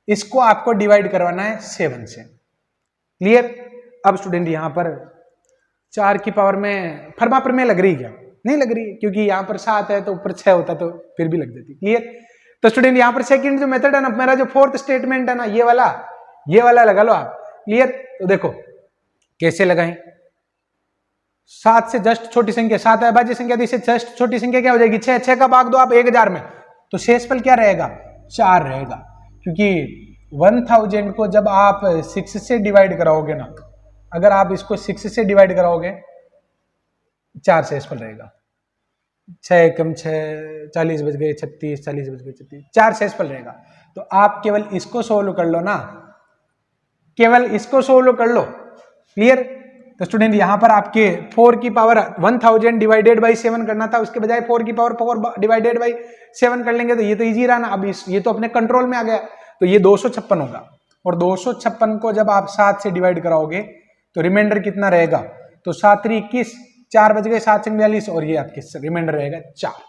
इसको आपको डिवाइड करवाना है 7 से। क्लियर। अब स्टूडेंट यहां पर 4 की पावर में फर्मा प्रमेय लग रही क्या, नहीं लग रही, क्योंकि यहाँ पर 7 है तो ऊपर 6 होता तो फिर भी लग जाती। क्लियर। तो स्टूडेंट यहाँ पर सेकंड जो मेथड है ना, मेरा जो फोर्थ स्टेटमेंट है ना, ये वाला लगा लो आप। क्लियर। तो देखो कैसे लगाएं, 7 से जस्ट छोटी संख्या, 7 है अभाज्य संख्या, तो इससे जस्ट छोटी संख्या क्या हो जाएगी, 6। 6 का भाग दो आप 1000 में, तो शेषफल क्या रहेगा, 4 रहेगा। क्योंकि 1000 को जब आप 6 से डिवाइड कराओगे ना, अगर आप इसको 6 से डिवाइड कराओगे 4 शेषफल रहेगा। 6 कम 6, 40 बच गए 36, 40 बच गए 36, 4 शेषफल रहेगा। तो आप केवल इसको सोल्व कर लो ना, केवल इसको सोल्व कर लो। क्लियर? तो स्टूडेंट यहां पर आपके 4 की पावर 1000 डिवाइडेड बाई 7 करना था, उसके बजाय 4 की पावर 4 डिवाइडेड बाई 7 कर लेंगे तो ये तो इजी रहा ना। अब ये तो अपने कंट्रोल में आ गया, तो ये 256 होगा। और 256 को जब आप 7 से डिवाइड कराओगे तो रिमाइंडर कितना रहेगा? तो 7 3 21, 4 बच गए, 7 42, और ये आपके रिमाइंडर रहेगा 4।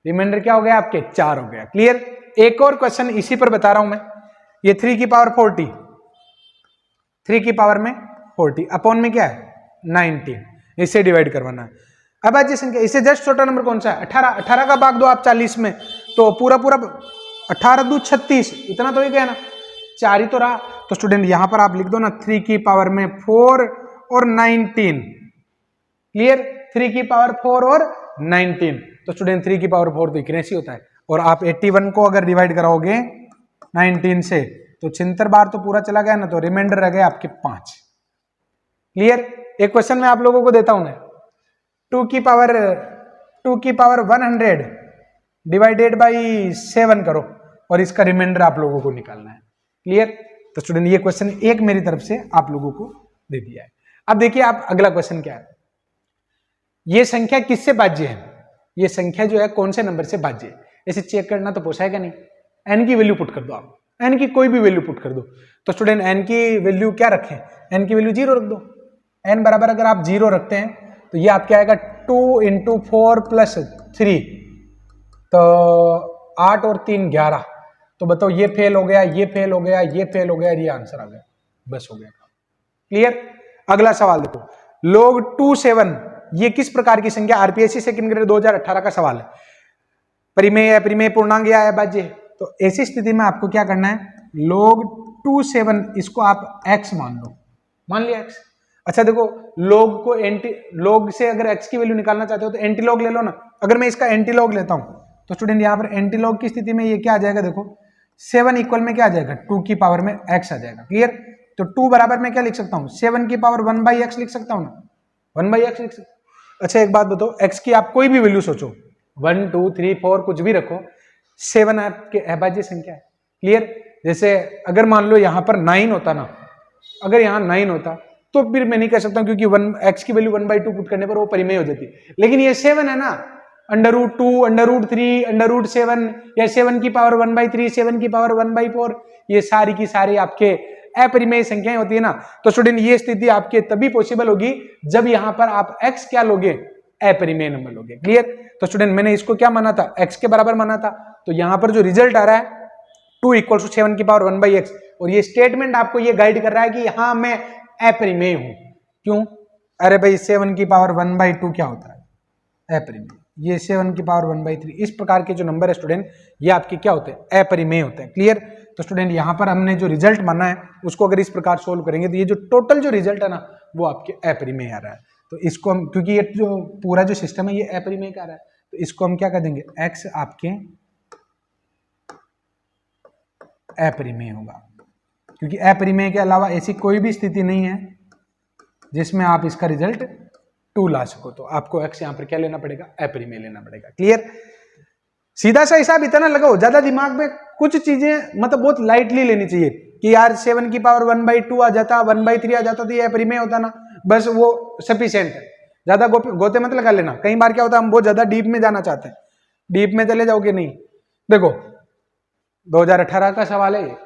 रिमाइंडर क्या हो गया? आपके 4 हो गया। क्लियर? एक और क्वेश्चन इसी पर बता रहा हूं मैं। ये 3 की पावर 40, 3 की पावर में 40 अपॉन में क्या है? 19, इससे डिवाइड करवाना है। अब आज संख्या इससे जस्ट छोटा नंबर कौन सा है? 18। 18 का भाग दो आप 40 में, तो पूरा 18 दूं 36, इतना तो ही गया ना, 4 ही तो रहा। तो स्टूडेंट यहां पर आप लिख दो ना 3 की पावर में 4 और 19। क्लियर? 3 की पावर 4 और 19। तो स्टूडेंट 3 की पावर 4 तो इक्वेसी होता है, और आप 81 को अगर डिवाइड कराओगे 19 से तो 76 बार तो पूरा चला गया ना, तो रिमाइंडर रह गए आपके 5। क्लियर? एक क्वेश्चन मैं आप लोगों को देता हूं, 2 की पावर 100 डिवाइडेड बाई 7 करो और इसका रिमाइंडर आप लोगों को निकालना है। क्लियर? तो स्टूडेंट ये क्वेश्चन एक मेरी तरफ से आप लोगों को दे दिया है। अब देखिए आप अगला क्वेश्चन क्या है। ये संख्या किससे भाज्य है? ये संख्या जो है कौन से नंबर से भाज्य है? इसे चेक करना तो पोसाएगा नहीं। एन की वैल्यू पुट कर दो आप, एन की कोई भी वैल्यू पुट कर दो। तो स्टूडेंट एन की वैल्यू क्या रखें? एन की वैल्यू 0 रख दो। एन बराबर अगर आप 0 रखते हैं तो ये आपके आएगा 2 × 4 + 3, तो 8 और 3 11। तो बताओ ये फेल हो गया, ये फेल हो गया, ये फेल हो गया, ये आंसर आ गया, बस हो गया। क्लियर? अगला सवाल देखो, log 27 ये किस प्रकार की संख्या? आरपीएससी सेकंड ग्रेड 2018 का सवाल है। परिमेय, अपरिमेय, पूर्णांक या अभाज्य? तो ऐसी स्थिति में आपको क्या करना है? log 27 इसको आप x मान लो, मान लिया x। अच्छा देखो, log को log से अगर x की वैल्यू निकालना चाहते हो तो एंटी लॉग ले लो ना। अगर मैं इसका एंटी लॉग लेता हूं तो स्टूडेंट यहां पर एंटी लॉग की स्थिति में ये क्या आ जाएगा? देखो 7 इक्वल में क्या आ जाएगा? 2 की पावर में x आ जाएगा। क्लियर? तो 2 बराबर में क्या लिख सकता हूं? 7 की पावर 1/x लिख सकता हूं ना, 1/x लिख सकता हूं। अच्छा एक बात बताओ, x की आप कोई भी वैल्यू सोचो, 1 2 3 4 कुछ भी रखो, 7 आपके अभाज्य संख्या है। क्लियर? जैसे अगर मान लो यहां पर 9 होता ना, अगर यहां 9 होता तो फिर मैं नहीं कह सकता क्योंकि x की वैल्यू 1/2 पुट करने पर वो परिमेय हो जाती। लेकिन ये 7 है ना, √2 √3 √7 या 7 की पावर 1/3 7 की पावर 1/4, ये सारी की सारी आपके अपरिमेय संख्याएं होती है ना। तो स्टूडेंट ये स्थिति आपके तभी पॉसिबल होगी जब यहां पर आप x क्या लोगे? अपरिमेय नंबर लोगे। क्लियर? तो स्टूडेंट मैंने इसको क्या माना था? x के बराबर माना था। तो यहां पर जो रिजल्ट आ रहा है 2 = 7 की पावर 1/x, और ये स्टेटमेंट आपको ये गाइड कर रहा है कि यहां मैं अपरिमेय हूं। क्यों? अरे भाई 7 की पावर 1/2 क्या होता है? अपरिमेय। ये 7 की पावर 1/3, इस प्रकार के जो नंबर है स्टूडेंट ये आपके क्या होते हैं? अपरिमेय होते हैं। क्लियर? तो स्टूडेंट यहां पर हमने जो रिजल्ट माना है उसको अगर इस प्रकार सोल्व करेंगे तो ये जो टोटल जो रिजल्ट है ना वो आपके अपरिमेय आ रहा है। तो इसको हम, क्योंकि ये जो पूरा जो सिस्टम है ये अपरिमेय का आ रहा है, तो इसको हम क्या कर देंगे? x आपके अपरिमेय होगा, क्योंकि अपरिमेय के अलावा ऐसी कोई भी स्थिति नहीं है जिसमें आप इसका रिजल्ट 2 ला सको। तो आपको x यहां पर क्या लेना पड़ेगा? अपरिमेय लेना पड़ेगा। क्लियर? सीधा सा हिसाब इतना लगाओ, ज्यादा दिमाग में कुछ चीजें मतलब बहुत लाइटली लेनी चाहिए कि यार 7 की पावर 1/2 आ जाता, 1/3 आ जाता तो ये अपरिमेय होता ना, बस वो सफिशिएंट है। ज्यादा गोते मत लगा लेना। कई बार क्या होता है हम बहुत ज्यादा डीप में जाना चाहते हैं, डीप में चले जाओगे नहीं। देखो 2018 का सवाल है,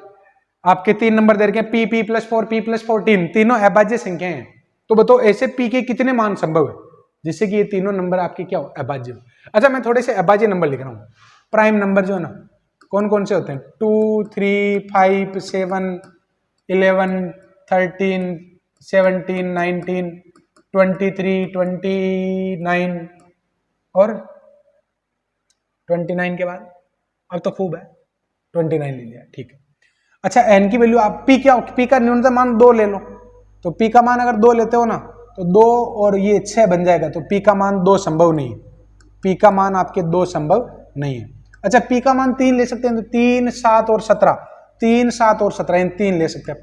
आपके 3 नंबर दे रखे हैं, p + 4 p + 14 तीनों अभाज्य संख्याएं हैं। तो बताओ ऐसे p के कितने मान संभव है जिससे कि ये तीनों नंबर आपके क्या हो? अभाज्य हो। अच्छा मैं थोड़े से अभाज्य नंबर लिख रहा हूँ। प्राइम नंबर जो है ना कौन कौन से होते हैं? 2 3 5 7 11 13 17 19 23 29 और 29 के बाद अब तो खूब है 29 ले लिया, ठीक है। अच्छा एन की वैल्यू आप p का न्यूनतम मान 2 ले लो। तो p का मान अगर 2 लेते हो ना तो 2 और ये 6 बन जाएगा, तो p का मान 2 संभव नहीं है। p का मान आपके 2 संभव नहीं है। अच्छा p का मान 3 ले सकते हैं, तो 3 7 और 17 3 7 और 17 इन 3 ले सकते हैं।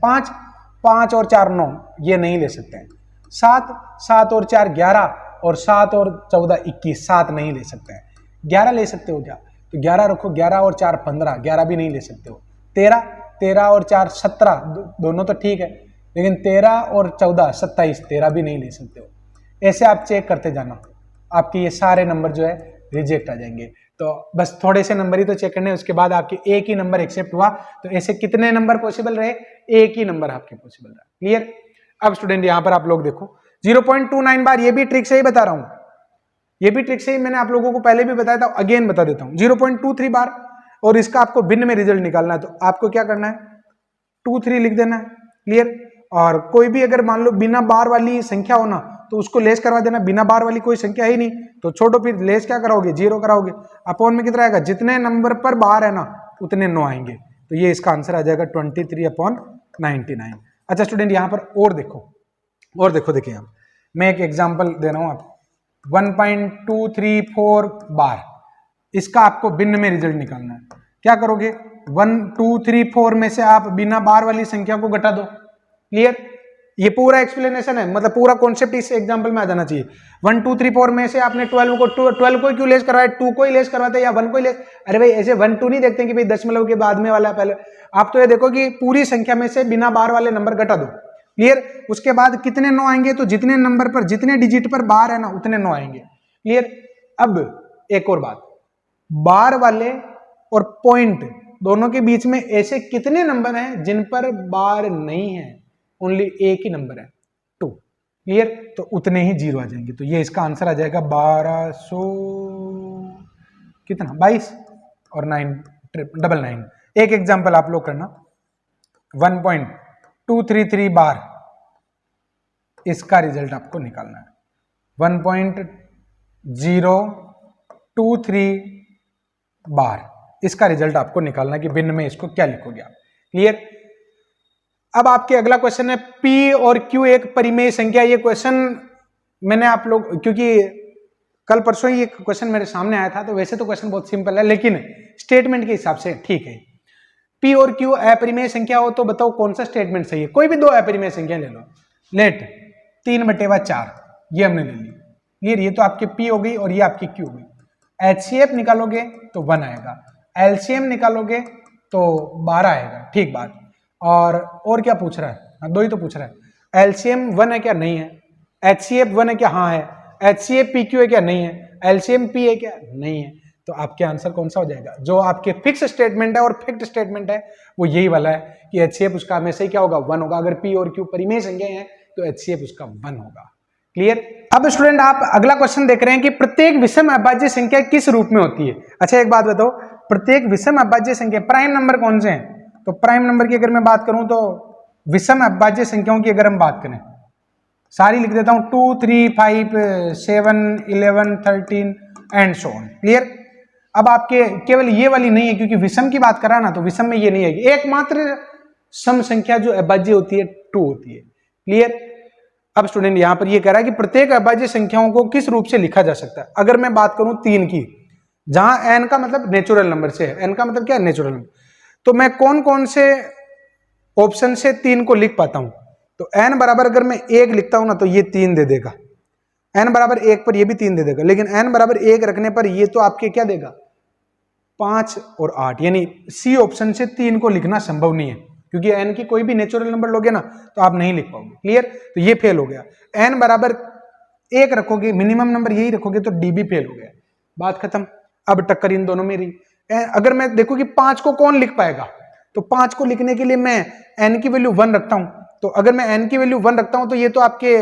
5 और 4 9, ये नहीं ले सकते हैं। 7 7 और 4 11 और 7 और 14 21, 7 नहीं ले सकते हैं। 11 ले सकते हो क्या? तो 11 रखो, 11 और 4 15, 11 भी नहीं ले सकते हो। 13 13 और 4 17, दोनों तो ठीक है, लेकिन 13 और 14 27, 13 भी नहीं ले सकते हो। ऐसे आप चेक करते जाना, आपके ये सारे नंबर जो है रिजेक्ट आ जाएंगे। तो बस थोड़े से नंबर ही तो चेक करने, उसके बाद आपके एक ही नंबर एक्सेप्ट हुआ। तो ऐसे कितने नंबर पॉसिबल रहे? एक ही नंबर आपके पॉसिबल रहा। क्लियर? अब स्टूडेंट यहां पर आप लोग देखो 0.29 बार, ये भी ट्रिक से ही बता रहा हूं, ये भी ट्रिक से ही मैंने आप लोगों को पहले भी बताया था, अगेन बता देता हूं। 0.23 बार और इसका आपको भिन्न में रिजल्ट निकालना है, तो आपको क्या करना है? 23 लिख देना है। क्लियर? और कोई भी अगर मान लो बिना बार वाली संख्या हो ना, तो उसको लेस करवा देना। बिना बार वाली कोई संख्या ही नहीं तो छोड़ो, फिर लेस क्या कराओगे? 0 कराओगे। अपॉन में कितना आएगा? जितने नंबर पर बार है ना उतने 9 आएंगे। तो ये इसका आंसर आ जाएगा 23/99। अच्छा स्टूडेंट यहां पर और देखो, और देखो, देखिए यहाँ मैं एक एग्जांपल दे रहा हूं आपको। 1.234 बार, इसका आपको भिन्न में रिजल्ट निकालना है। क्या करोगे? 1 2 3 4 में से आप बिना बार वाली संख्या को घटा दो। क्लियर? ये पूरा एक्सप्लेनेशन है, मतलब पूरा कॉन्सेप्ट इस एग्जांपल में आ जाना चाहिए। 1 2 3 4 में से आपने 12 को क्यों लेस करवाया? 2 को ही लेस करवाते या 1 को ही लेस? अरे भाई ऐसे 1 2 नहीं देखते कि भाई दशमलव के बाद में वाला है पहले। आप तो ये देखो कि पूरी संख्या में से बिना बार वाले नंबर घटा दो। क्लियर? उसके बाद कितने 9 आएंगे? तो जितने नंबर पर, जितने डिजिट पर बार है ना उतने 9 आएंगे। क्लियर? अब एक और बात, बार वाले और पॉइंट दोनों के बीच में ऐसे कितने नंबर हैं जिन पर बार नहीं है? ओनली एक ही नंबर है, 2। क्लियर? तो उतने ही 0 आ जाएंगे। तो ये इसका आंसर आ जाएगा 1200 कितना? 22 और 999। एक एग्जांपल आप लोग करना, 1.233 बार, इसका रिजल्ट आपको निकालना है। 1.023 बार, इसका रिजल्ट आपको निकालना है कि भिन्न में इसको क्या लिखोगे आप। क्लियर? अब आपके अगला क्वेश्चन है P और Q एक परिमेय संख्या। ये क्वेश्चन मैंने आप लोग, क्योंकि कल परसों ही एक क्वेश्चन मेरे सामने आया था, तो वैसे तो क्वेश्चन बहुत सिंपल है, लेकिन स्टेटमेंट के हिसाब से ठीक है। P और Q अपरिमेय संख्या हो तो बताओ कौन सा स्टेटमेंट सही है? कोई भी दो अपरिमेय संख्या ले लो। लेट 3/4 ये हमने ले ली। क्लियर? ये तो आपके P हो गई और ये आपकी Q हो गई। HCF निकालोगे तो 1 आएगा, LCM निकालोगे तो 12 आएगा। ठीक बात। और क्या पूछ रहा है? हाँ, 2 ही तो पूछ रहा है। LCM 1 है क्या? नहीं है। HCF 1 है क्या? हाँ है। HCF PQ है क्या? नहीं है। LCM P है क्या? नहीं है। तो आपके आंसर कौन सा हो जाएगा? जो आपके फिक्स स्टेटमेंट है और फिक्स्ड स्टेटमेंट है वो यही वाला है कि HCF उसका हमेशा ही क्या होगा? 1 होगा। अगर P और Q परिमेय संख्या है तो HCF उसका 1 होगा। क्लियर? अब स्टूडेंट आप अगला क्वेश्चन देख रहे हैं कि प्रत्येक विषम अभाज्य संख्या किस रूप में होती है। अच्छा एक बात बताओ, प्रत्येक विषम अभाज्य संख्या प्राइम नंबर कौन से हैं? तो प्राइम नंबर की अगर मैं बात करूं तो विषम अभाज्य संख्याओं की अगर हम बात करें, सारी लिख देता हूं, 2 3 5 7 11 13 एंड सो ऑन। क्लियर? अब आपके केवल ये वाली नहीं है, क्योंकि विषम की बात करा ना, तो विषम में ये नहीं है। एकमात्र सम संख्या जो अभाज्य होती है 2 होती है। क्लियर? अब स्टूडेंट यहां पर ये कह रहा है कि प्रत्येक अभाज्य संख्याओं को किस रूप से लिखा जा सकता है। अगर मैं बात करूं 3 की, जहां n का मतलब नेचुरल नंबर से है, n का मतलब क्या है? Natural number. तो मैं कौन कौन से ऑप्शन से 3 को लिख पाता हूं? तो n बराबर अगर मैं 1 लिखता हूं ना तो ये 3 दे देगा, n बराबर 1 पर ये भी 3 दे देगा, लेकिन n बराबर 1 रखने पर ये तो आपके क्या देगा? 5 और 8। यानी सी ऑप्शन से 3 को लिखना संभव नहीं है, क्योंकि n की कोई भी नेचुरल नंबर लोगे ना तो आप नहीं लिख पाओगे। क्लियर? तो ये फेल हो गया। n बराबर 1 रखोगे, मिनिमम नंबर यही रखोगे, तो डी भी फेल हो गया। बात खत्म। अब टक्कर इन दोनों में रही। अगर मैं देखो कि 5 को कौन लिख पाएगा, तो 5 को लिखने के लिए मैं n की वैल्यू 1 रखता हूं। तो अगर मैं n की वैल्यू 1 रखता हूं तो ये तो आपके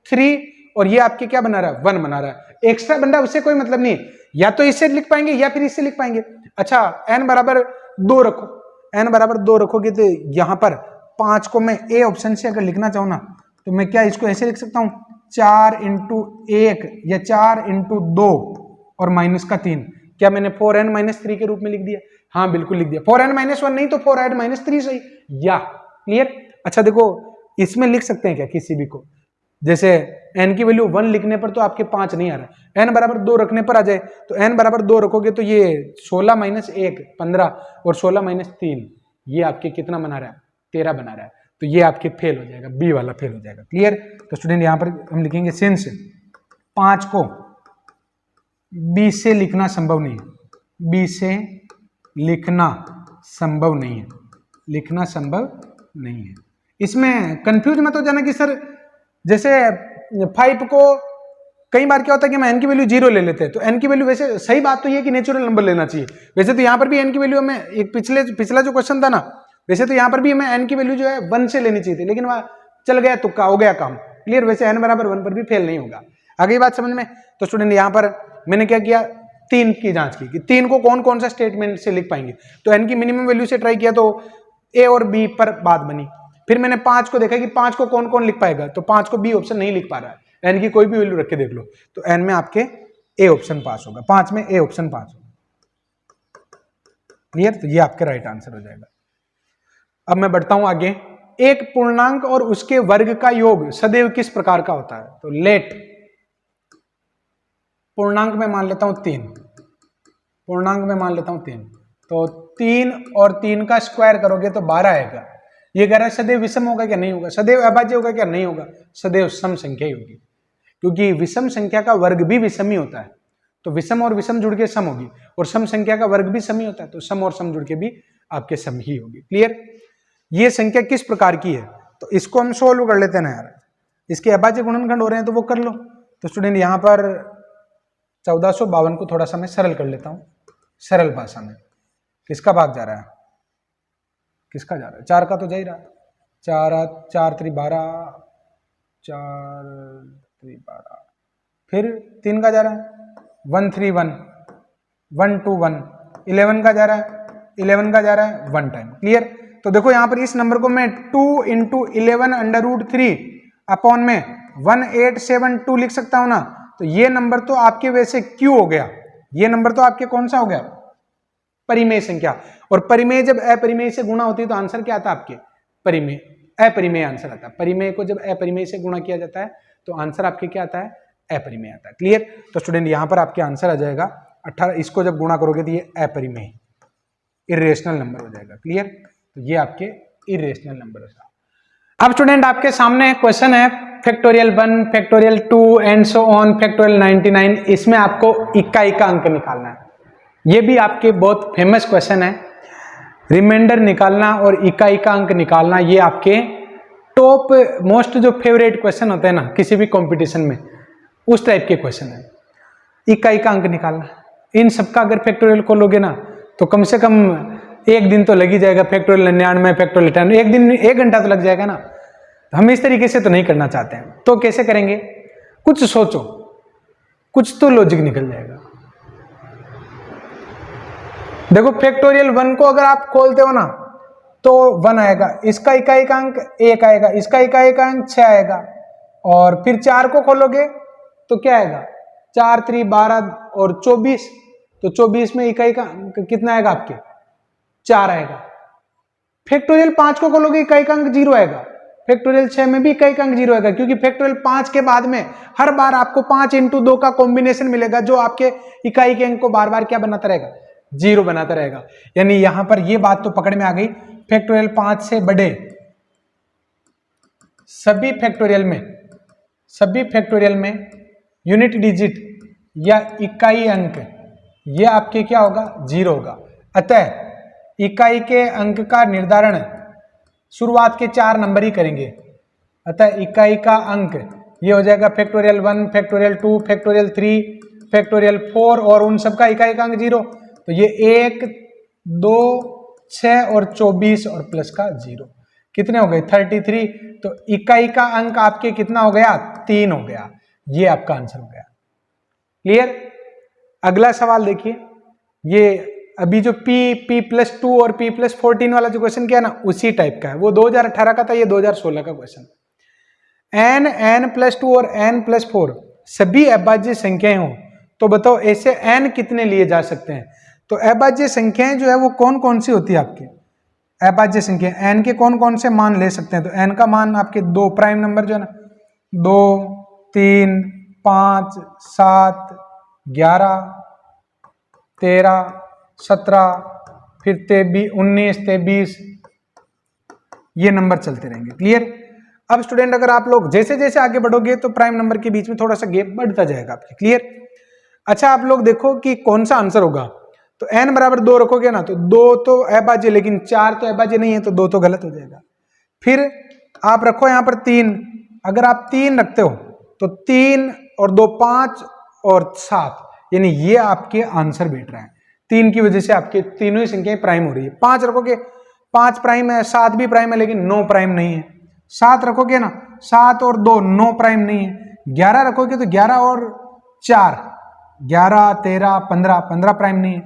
3 और ये आपके क्या बना रहा है? 1 बना रहा है। एक्स्ट्रा बंदा उससे कोई मतलब नहीं है, या तो इससे लिख पाएंगे या फिर इससे लिख पाएंगे। अच्छा n बराबर 2 रखो, n बराबर 2 रखोगे तो यहां पर 5 को मैं ए ऑप्शन से अगर लिखना चाहूं ना तो मैं क्या इसको ऐसे लिख सकता हूं? 4 × 1 या 4 × 2 और माइनस का 3। क्या मैंने 4n-3 के रूप में लिख दिया? हाँ बिल्कुल लिख दिया। 4n-1 नहीं तो 4n-3 सही या। क्लियर? अच्छा देखो इसमें लिख सकते हैं क्या किसी भी को? जैसे n की वैल्यू 1 लिखने पर तो आपके 5 नहीं आ रहा, n बराबर 2 रखने पर आ जाए, तो n बराबर 2 रखोगे तो ये 16 - 1 15 और 16 - 3 ये आपके कितना बना रहा है? 13 बना रहा है। तो ये आपके फेल हो जाएगा, बी वाला फेल हो जाएगा। क्लियर? तो स्टूडेंट यहाँ पर हम लिखेंगे सिंस 5 को बी से लिखना संभव नहीं है, बी से लिखना संभव नहीं है, लिखना संभव नहीं है। इसमें कंफ्यूज मत हो जाना कि सर जैसे 5 को कई बार क्या होता है कि मैं n की वैल्यू 0 ले लेते हैं, तो n की वैल्यू वैसे सही बात तो ये कि नेचुरल नंबर लेना चाहिए। वैसे तो यहाँ पर भी n की वैल्यू हमें एक पिछला जो क्वेश्चन था ना, वैसे तो यहाँ पर भी हमें n की वैल्यू जो है 1 से लेनी चाहिए थी, लेकिन वह चल गया, तुक्का हो गया काम। क्लियर? वैसे n बराबर 1 पर भी फेल नहीं होगा। आगे बात समझ में? तो स्टूडेंट यहाँ पर मैंने क्या किया, 3 की जांच की कि 3 को कौन कौन सा स्टेटमेंट से लिख पाएंगे। तो n की मिनिमम वैल्यू से ट्राई किया तो a और b पर बात बनी। फिर मैंने 5 को देखा कि 5 को कौन कौन लिख पाएगा, तो 5 को बी ऑप्शन नहीं लिख पा रहा है, n की कोई भी वैल्यू रख के देख लो, तो n में आपके a ऑप्शन पास होगा, 5 में a ऑप्शन पास होगा। क्लियर? तो ये आपके राइट आंसर हो जाएगा। अब मैं बढ़ता हूं आगे। एक पूर्णांक और उसके वर्ग का योग सदैव किस प्रकार का होता है? तो लेट पूर्णांक में मान लेता हूं 3, पूर्णांक में मान लेता हूं 3, तो 3 और 3 का स्क्वायर करोगे तो 12 आएगा। ये कह रहा है सदैव विषम होगा क्या? नहीं होगा। सदैव अभाज्य होगा क्या? नहीं होगा। सदैव सम संख्या ही होगी, क्योंकि विषम संख्या का वर्ग भी विषम ही होता है। तो विषम और विषम जुड़ के सम होगी, और सम संख्या का वर्ग भी सम ही होता है, तो सम और सम जुड़ के भी आपके सम ही होगी। क्लियर? ये संख्या किस प्रकार की है? तो इसको हम सोल्व कर लेते हैं ना यार। इसके अभाज्य गुणनखंड हो रहे हैं तो वो कर लो। तो स्टूडेंट यहाँ पर 1452 को थोड़ा सा मैं सरल कर लेता हूँ, सरल भाषा में। किसका भाग जा रहा है? किसका जा रहा है? 4 का तो जा ही रहा है। 4 3 12, 4 3 12, फिर 3 का जा रहा है 1 3 1, 1 2 1, 11 का जा रहा है, 11 का जा रहा है 1 टाइम। क्लियर? तो देखो यहाँ पर इस नंबर को मैं 2 × 11√3 अपॉन में 1872 लिख सकता हूँ ना। तो ये नंबर तो आपके वैसे क्यों हो गया, ये नंबर तो आपके कौन सा हो गया? परिमेय संख्या। और परिमेय जब अपरिमेय से गुणा होती है तो आंसर क्या आता है आपके? परिमेय, अपरिमेय आंसर आता है। परिमेय को जब अपरिमेय से गुणा किया जाता है तो आंसर आपके क्या आता है? अपरिमेय आता है। क्लियर? तो स्टूडेंट यहाँ पर आपके आंसर आ जाएगा 18, इसको जब गुणा करोगे तो ये अपरिमेय, इरेशनल नंबर हो जाएगा। क्लियर? तो ये आपके इरेशनल नंबर होगा। अब स्टूडेंट आपके सामने क्वेश्चन है factorial 1, factorial 2 and so on, factorial 99। इसमें आपको इकाई का अंक निकालना है। ये भी आपके बहुत फेमस क्वेश्चन है। रिमाइंडर निकालना और इकाई का अंक निकालना, ये आपके टॉप मोस्ट जो फेवरेट क्वेश्चन होते हैं ना किसी भी कंपटीशन में, उस टाइप के क्वेश्चन है। इकाई का अंक निकालना, इन सबका अगर फैक्टोरियल खोलोगे ना तो कम से कम एक दिन तो लग ही जाएगा। फैक्टोरियल 99, फैक्टोरियल 10, एक दिन 1 घंटा तो लग जाएगा ना। हम इस तरीके से तो नहीं करना चाहते हैं, तो कैसे करेंगे? कुछ सोचो, कुछ तो लॉजिक निकल जाएगा। देखो फैक्टोरियल 1 को अगर आप खोलते हो ना तो 1 आएगा, इसका इकाई का अंक 1 आएगा, इसका इकाई का अंक 6 आएगा, और फिर 4 को खोलोगे तो क्या आएगा? 4 3 12 और 24, तो 24 में इकाई का अंक कितना आएगा आपके? 4 आएगा। फैक्टोरियल 5 को खोलोगे इकाई का अंक 0 आएगा, फैक्टोरियल 6 में भी इकाई का अंक 0 आएगा, क्योंकि फैक्टोरियल 5 के बाद में हर बार आपको 5 × 2 का कॉम्बिनेशन मिलेगा जो आपके इकाई के अंक को बार बार क्या बनाता रहेगा? 0 बनाता रहेगा। यानी यहां पर ये बात तो पकड़ में आ गई, फैक्टोरियल 5 से बड़े सभी फैक्टोरियल में यूनिट डिजिट या इकाई अंक ये आपके क्या होगा? 0 होगा। अतः इकाई के अंक का निर्धारण शुरुआत के 4 नंबर ही करेंगे। अतः इकाई का अंक ये हो जाएगा फैक्टोरियल 1, फैक्टोरियल 2, फैक्टोरियल 3, फैक्टोरियल 4, और उन सबका इकाई का अंक 0। तो ये 1 2 6 और 24 और प्लस का 0 कितने हो गए? 33। तो इकाई का अंक आपके कितना हो गया? 3 हो गया। ये आपका आंसर हो गया। क्लियर? अगला सवाल देखिए, ये अभी जो P+2 और P+14 वाला जो क्वेश्चन किया ना उसी टाइप का है। वो 2018 का था, ये 2016 का क्वेश्चन। n+2 और n+4 सभी अभाज्य संख्याएं हो तो बताओ ऐसे n कितने लिए जा सकते हैं? तो अभाज्य संख्याएं जो है वो कौन कौन सी होती है आपके? अभाज्य संख्या n के कौन कौन से मान ले सकते हैं? तो n का मान आपके 2 प्राइम नंबर जो है ना, 2 3 5 7 11 13 17, फिर 19 23 ये नंबर चलते रहेंगे। क्लियर। अब स्टूडेंट अगर आप लोग जैसे जैसे आगे बढ़ोगे तो प्राइम नंबर के बीच में थोड़ा सा गैप बढ़ता जाएगा आपके। क्लियर। अच्छा आप लोग देखो कि कौन सा आंसर होगा। तो n बराबर 2 रखोगे ना तो 2 तो अभाज्य, लेकिन 4 तो अभाज्य नहीं है, तो 2 तो गलत हो जाएगा। फिर आप रखो यहाँ पर 3, अगर आप 3 रखते हो तो 3 और 2 5 और 7, यानी ये आपके आंसर बैठ रहा है। 3 की वजह से आपके तीनों ही संख्याएं प्राइम हो रही है। 5 रखोगे 5 प्राइम है, 7 भी प्राइम है, लेकिन 9 प्राइम नहीं है। 7 रखोगे ना 7 और 2 9 प्राइम नहीं है। 11 रखोगे तो 11 और 4 11 13 15 15 प्राइम नहीं है।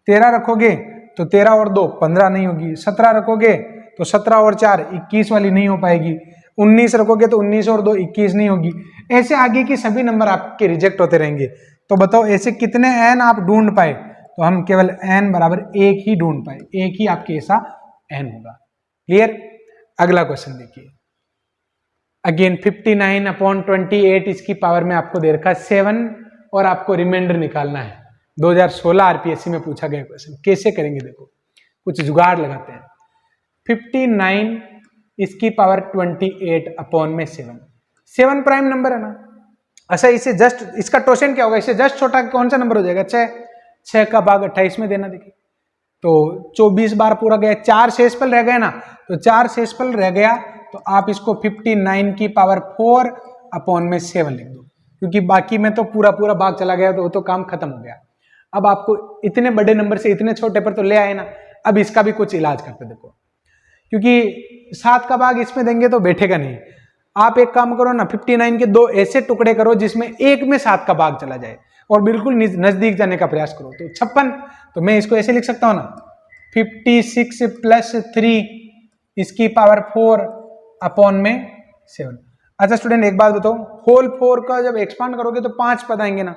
13 रखोगे तो 13 और 2 15 नहीं होगी। 17 रखोगे तो 17 और 4 21 वाली नहीं हो पाएगी। 19 रखोगे तो 19 और 2 21 नहीं होगी। ऐसे आगे की सभी नंबर आपके रिजेक्ट होते रहेंगे। तो बताओ ऐसे कितने n आप ढूंढ पाए। तो हम केवल n बराबर 1 ही ढूंढ पाए, एक ही आपके ऐसा n होगा। क्लियर। अगला क्वेश्चन देखिए। अगेन 59/28 इसकी पावर में आपको दे रखा 7 और आपको रिमाइंडर निकालना है। 2016 आरपीएससी में पूछा गया क्वेश्चन। कैसे करेंगे देखो, कुछ जुगाड़ लगाते हैं। 59 इसकी पावर 28/7, 7 प्राइम नंबर है ना। अच्छा इसे जस्ट, इसका टोशन क्या होगा, इसे जस्ट छोटा कौन सा नंबर हो जाएगा, 6 का भाग 28 में देना। देखिए तो 24 बार पूरा गया, 4 शेषफल रह गए ना, तो 4 शेषफल रह गया तो आप इसको 59 की पावर 4/7 लिख दो, क्योंकि बाकी में तो पूरा पूरा भाग चला गया तो वो तो काम खत्म हो गया। अब आपको इतने बड़े नंबर से इतने छोटे पर तो ले आए ना। अब इसका भी कुछ इलाज करते देखो, क्योंकि 7 का भाग इसमें देंगे तो बैठेगा नहीं। आप एक काम करो ना, 59 के 2 ऐसे टुकड़े करो जिसमें एक में 7 का भाग चला जाए और बिल्कुल नजदीक जाने का प्रयास करो। तो 56, तो मैं इसको ऐसे लिख सकता हूं ना, 56 + 3 इसकी पावर 4/7। अच्छा स्टूडेंट एक बात बताओ, होल 4 का जब एक्सपांड करोगे तो 5 पद आएंगे ना।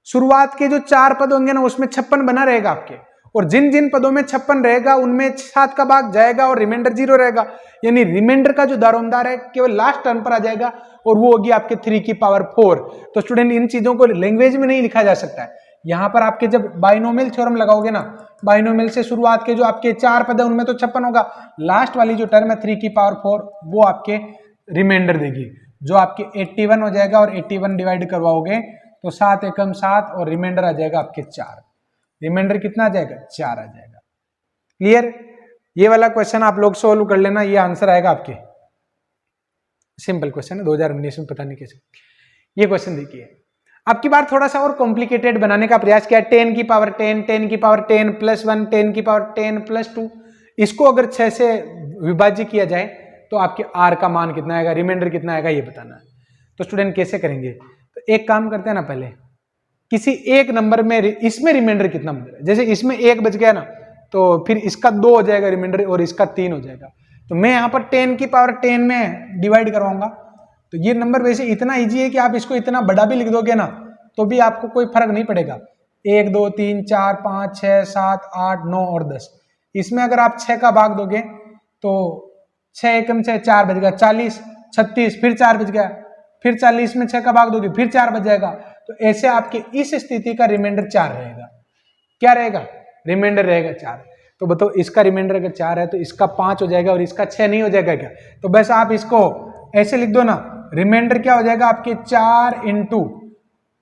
शुरुआत के जो 4 पद होंगे ना उसमें 56 बना रहेगा आपके, और जिन जिन पदों में 56 रहेगा उनमें 7 का भाग जाएगा और रिमाइंडर 0 रहेगा। यानी रिमाइंडर का जो दारोमदार है केवल लास्ट टर्म पर आ जाएगा और वो होगी आपके 3 की पावर 4। तो स्टूडेंट इन चीजों को लैंग्वेज में नहीं लिखा जा सकता है। यहां पर आपके जब बाइनोमियल थ्योरम लगाओगे ना, बाइनोमियल से शुरुआत के जो आपके 4 पद है उनमें तो 56 होगा, लास्ट वाली जो टर्म है 3 की पावर 4 वो आपके रिमाइंडर देगी, जो आपके 81 हो जाएगा। और 81 डिवाइड करवाओगे तो 7 एकम 7 और रिमाइंडर आ जाएगा आपके 4। रिमाइंडर कितना आ जाएगा, 4 आ जाएगा। क्लियर। ये वाला क्वेश्चन आप लोग सोल्व कर लेना, ये आंसर आएगा आपके। सिंपल क्वेश्चन है, 2019 में पता नहीं कैसे। ये क्वेश्चन देखिए, आपकी बार थोड़ा सा और कॉम्प्लिकेटेड बनाने का प्रयास किया। 10 की पावर 10, 10 की पावर 10 + 1, 10 की पावर 10 + 2, इसको अगर 6 से विभाज्य किया जाए तो आपके r का मान कितना आएगा, रिमाइंडर कितना आएगा, ये बताना है। तो स्टूडेंट कैसे करेंगे, तो एक काम करते हैं ना, पहले किसी एक नंबर में इसमें रिमाइंडर कितना बच रहा है। जैसे इसमें 1 बच गया ना, तो फिर इसका 2 हो जाएगा रिमाइंडर और इसका 3 हो जाएगा। तो मैं यहाँ पर 10 की पावर 10 में डिवाइड करवाऊंगा। तो ये नंबर वैसे इतना इजी है कि आप इसको इतना बड़ा भी लिख दोगे ना तो भी आपको कोई फर्क नहीं पड़ेगा। 1 2 3 4 5 6 7 8 9 और 10, इसमें अगर आप 6 का भाग दोगे तो 6 एकम 6 4 बच गया, 40 36, फिर 4 बच गया, फिर 40 में 6 का भाग दोगे फिर 4 बच जाएगा। तो ऐसे आपके इस स्थिति का रिमाइंडर 4 रहेगा। क्या रहेगा, रिमाइंडर रहेगा 4। तो बताओ इसका रिमाइंडर अगर 4 है तो इसका 5 हो जाएगा और इसका 6 नहीं हो जाएगा क्या। तो बस आप इसको ऐसे लिख दो ना, रिमाइंडर क्या हो जाएगा आपके 4 ×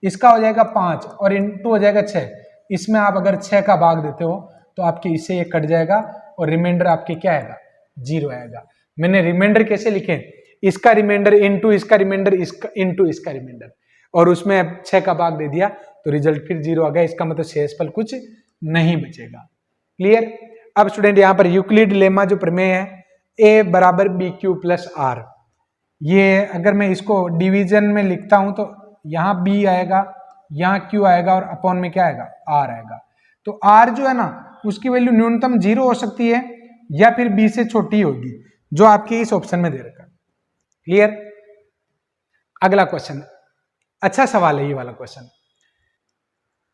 इसका हो जाएगा 5 और × हो जाएगा 6। इसमें आप अगर 6 का भाग देते हो तो आपके इससे ये कट जाएगा और रिमाइंडर आपके क्या आएगा, 0 आएगा। मैंने रिमाइंडर कैसे लिखे, इसका रिमाइंडर × इसका रिमाइंडर, इसका × इसका रिमाइंडर, और उसमें 6 का भाग दे दिया तो रिजल्ट फिर 0 आ गया। इसका मतलब शेषफल कुछ नहीं बचेगा। क्लियर। अब स्टूडेंट यहाँ पर यूक्लिड लेमा जो प्रमेय है, a = bq + r, ये अगर मैं इसको डिवीजन में लिखता हूं तो यहाँ b आएगा, यहाँ q आएगा और अपॉन में क्या आएगा, r आएगा। तो r जो है ना उसकी वैल्यू न्यूनतम 0 हो सकती है या फिर b से छोटी होगी, जो आपके इस ऑप्शन में दे रखा। क्लियर। अगला क्वेश्चन, अच्छा सवाल है ये वाला क्वेश्चन।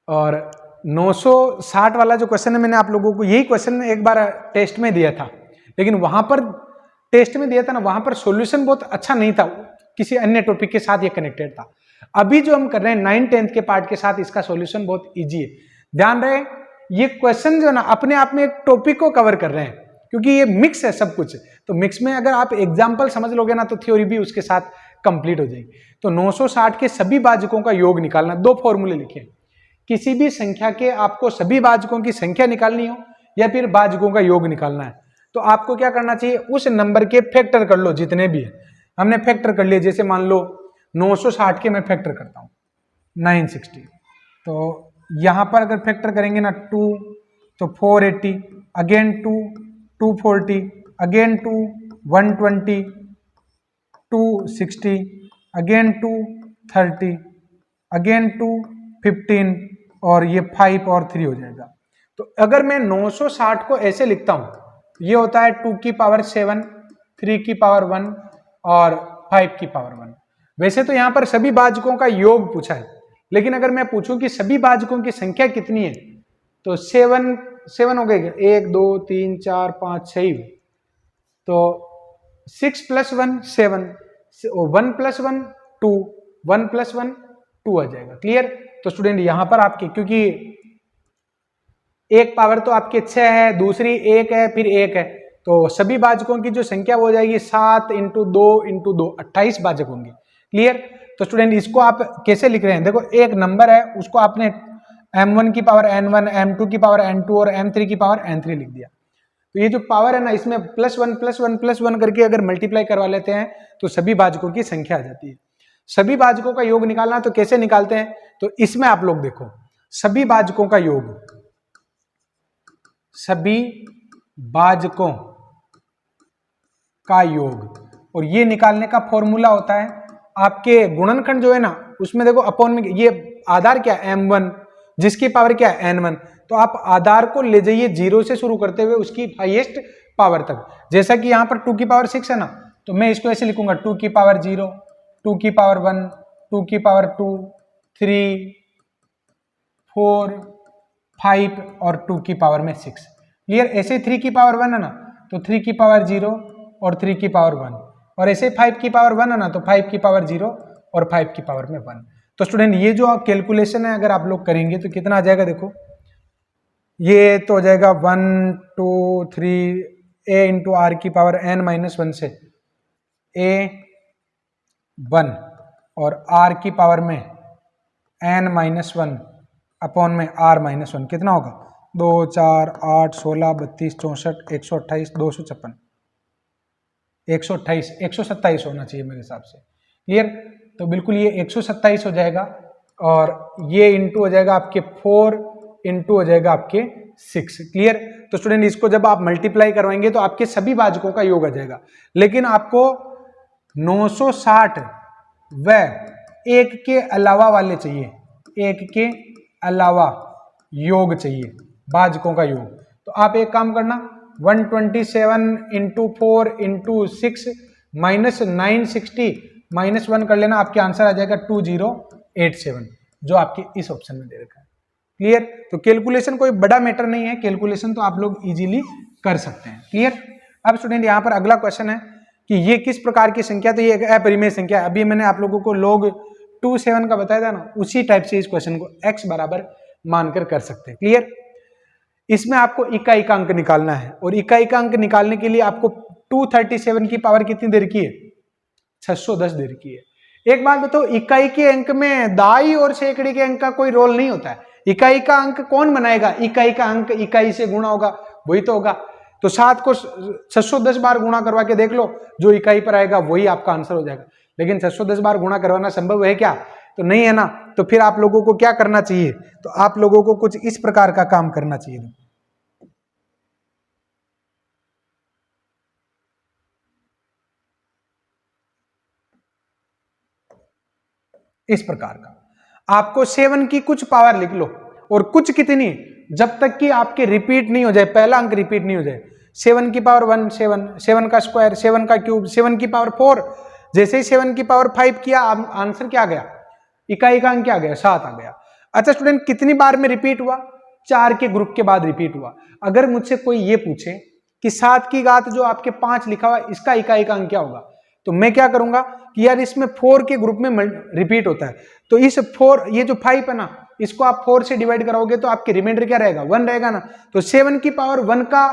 और 960 वाला जो क्वेश्चन है, मैंने आप लोगों को यही क्वेश्चन एक बार टेस्ट में दिया था, लेकिन वहां पर टेस्ट में दिया था ना, वहां पर सॉल्यूशन बहुत अच्छा नहीं था, किसी अन्य टॉपिक के साथ ये कनेक्टेड था। अभी जो हम कर रहे हैं 9th 10th के पार्ट के साथ, इसका सॉल्यूशन बहुत इजी है। ध्यान रहे ये क्वेश्चन जो ना अपने आप में एक टॉपिक को कवर कर रहे हैं, क्योंकि ये मिक्स है सब कुछ। तो मिक्स में अगर आप एग्जाम्पल समझ लोगे ना तो थ्योरी भी उसके साथ कंप्लीट हो जाएगी। तो 960 के सभी भाजकों का योग निकालना, दो फॉर्मूले लिखे। किसी भी संख्या के आपको सभी भाजकों की संख्या निकालनी हो या फिर भाजकों का योग निकालना है तो आपको क्या करना चाहिए, उस नंबर के फैक्टर कर लो जितने भी है। हमने फैक्टर कर लिए, जैसे मान लो 960 के मैं फैक्टर करता हूँ 960, तो यहां पर अगर फैक्टर करेंगे ना 2 तो 480, अगेन 2 240, अगेन 2 120, 260, अगेन 2 30, अगेन 2 15 और ये 5 और 3 हो जाएगा। तो अगर मैं 960 को ऐसे लिखता हूं, ये होता है 2 की पावर 7, 3 की पावर 1 और 5 की पावर 1। वैसे तो यहां पर सभी भाजकों का योग पूछा है, लेकिन अगर मैं पूछूं कि सभी भाजकों की संख्या कितनी है तो 7 हो गए, 1 2 3 4 5 6, तो 6 + 1 7, 1 + 1 2, 1 + 1 2 आ जाएगा। क्लियर। तो स्टूडेंट यहां पर आपके, क्योंकि एक पावर तो आपके 6 है, दूसरी 1 है, फिर 1 है, तो सभी भाजकों की जो संख्या हो जाएगी 7 × 2 × 2 28 भाजक होंगे। क्लियर। तो स्टूडेंट इसको आप कैसे लिख रहे हैं, देखो एक नंबर है उसको आपने m1 की पावर n1, m2 की पावर n2 और m3 की पावर n3 लिख दिया। तो ये जो पावर है ना, इसमें +1 +1 +1 करके अगर मल्टीप्लाई करवा लेते हैं तो सभी भाजकों की संख्या आ जाती है। सभी भाजकों का योग निकालना तो कैसे निकालते हैं, तो इसमें आप लोग देखो सभी भाजकों का योग, सभी भाजकों का योग, और ये निकालने का फॉर्मूला होता है आपके गुणनखंड जो है ना उसमें देखो अपॉन में, ये आधार क्या है m1 जिसकी पावर क्या है n1, तो आप आधार को ले जाइए 0 से शुरू करते हुए उसकी हाईएस्ट पावर तक। जैसा कि यहां पर 2 की पावर 6 है ना, तो मैं इसको ऐसे लिखूंगा 2 की पावर 0, 2 की पावर 1, 2 की पावर 2, 3 4 5 और 2 की पावर में 6। क्लियर। ऐसे 3 की पावर 1 है ना तो 3 की पावर 0 और 3 की पावर 1, और ऐसे 5 की पावर 1 है ना तो 5 की पावर 0 और 5 की पावर में 1। तो स्टूडेंट ये जो कैलकुलेशन है अगर आप लोग करेंगे तो कितना आ जाएगा, देखो ये तो हो जाएगा 1 2 3 a × r की पावर n-1 से a1 और r की पावर में n-1 अपॉन में r-1 कितना होगा, 2 4 8 16 32 64 128 256 128 127 होना चाहिए मेरे हिसाब से। क्लियर। तो बिल्कुल ये 127 हो जाएगा और ये इंटू हो जाएगा आपके 4 इंटू हो जाएगा आपके 6। क्लियर। तो स्टूडेंट इसको जब आप मल्टीप्लाई करवाएंगे तो आपके सभी भाजकों का योग आ जाएगा, लेकिन आपको 960 व एक के अलावा वाले चाहिए, एक के अलावा योग चाहिए भाजकों का योग। तो आप एक काम करना 127 × 4 × 6 -960 -1 कर लेना, आपके आंसर आ जाएगा 2087 जो आपके इस ऑप्शन में दे रखा है। क्लियर। तो कैलकुलेशन कोई बड़ा मैटर नहीं है, कैलकुलेशन तो आप लोग इजीली कर सकते हैं। क्लियर। अब स्टूडेंट यहाँ पर अगला क्वेश्चन है कि ये किस प्रकार की संख्या, तो ये एक अपरिमेय संख्या। अभी मैंने आप लोगों को log 27 का बताया था ना, उसी टाइप से इस क्वेश्चन को x बराबर मानकर कर सकते हैं। क्लियर। इसमें आपको इकाई का अंक निकालना है और इकाई का अंक निकालने के लिए आपको 237 की पावर कितनी दे रखी है, 610 दे रखी है। एक बात बताओ, इकाई के अंक में दाई और सैकड़े के अंक का कोई रोल नहीं होता है। इकाई का अंक कौन बनाएगा, इकाई का अंक इकाई से गुणा होगा वही तो होगा। तो 7 को 610 बार गुणा करवा के देख लो, जो इकाई पर आएगा वही आपका आंसर हो जाएगा। लेकिन 610 बार गुणा करवाना संभव है क्या, तो नहीं है ना। तो फिर आप लोगों को क्या करना चाहिए, तो आप लोगों को कुछ इस प्रकार का काम करना चाहिए। इस प्रकार का आपको 7 की कुछ पावर लिख लो और कुछ कितनी, जब तक कि आपके रिपीट नहीं हो जाए, पहला अंक रिपीट नहीं हो जाए। 7 की पावर 1 7, 7 का स्क्वायर 7 का क्यूब, 7 की पावर 4। जैसे ही 7 की पावर 5 किया आंसर क्या आ गया, इकाई का अंक क्या आ गया, 7 आ गया। अच्छा स्टूडेंट कितनी बार में रिपीट हुआ, 4 के ग्रुप के बाद रिपीट हुआ। अगर मुझसे कोई ये पूछे कि 7 की घात जो आपके 5 लिखा हुआ इसका इकाई का अंक क्या होगा, तो मैं क्या करूंगा कि यार इसमें 4 के ग्रुप में रिपीट होता है, तो इस 4 ये जो 5 है ना इसको आप 4 से डिवाइड कराओगे तो आपके रिमाइंडर क्या रहेगा, 1 रहेगा ना। तो 7 की पावर 1 का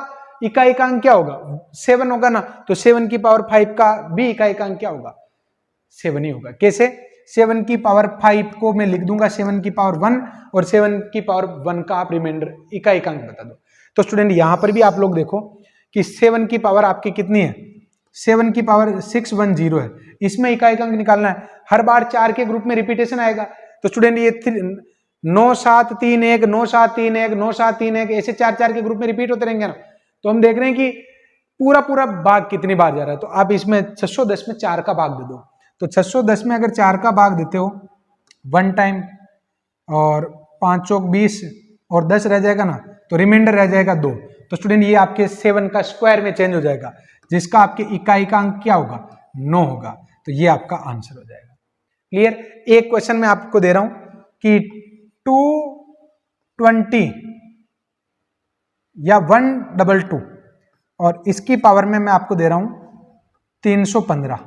इकाइकांक क्या होगा, 7 होगा ना, तो 7 की पावर 5 का भी इकाइकांक क्या होगा, 7 ही होगा। कैसे, 7 की पावर 5 को मैं लिख दूंगा 7 की पावर 1 और 7 की पावर 1 का आप रिमाइंडर इकाइकांक बता दो। तो स्टूडेंट यहां पर भी आप लोग देखो कि 7 की पावर आपकी कितनी है, 7 की पावर 610 है, इसमें इकाइकांक निकालना है। हर बार 4 के ग्रुप में रिपीटेशन आएगा, तो स्टूडेंट ये 9 7 3 1 9 7 3 1 9 7 3 1 ऐसे 4 के ग्रुप में रिपीट होते रहेंगे ना। तो हम देख रहे हैं कि पूरा पूरा भाग कितनी बार जा रहा है, तो आप इसमें 610 में 4 का भाग दे दो। तो 610 में अगर 4 का भाग देते हो 1 टाइम और 5 चौक 20 और 10 रह जाएगा ना, तो रिमाइंडर रह जाएगा 2। तो स्टूडेंट ये आपके 7 का स्क्वायर में चेंज हो जाएगा, जिसका आपके इकाइकांक क्या होगा, 9 होगा। तो ये आपका आंसर हो जाएगा। क्लियर। एक क्वेश्चन मैं आपको दे रहा हूं कि 220 या 122 और इसकी पावर में मैं आपको दे रहा हूं 315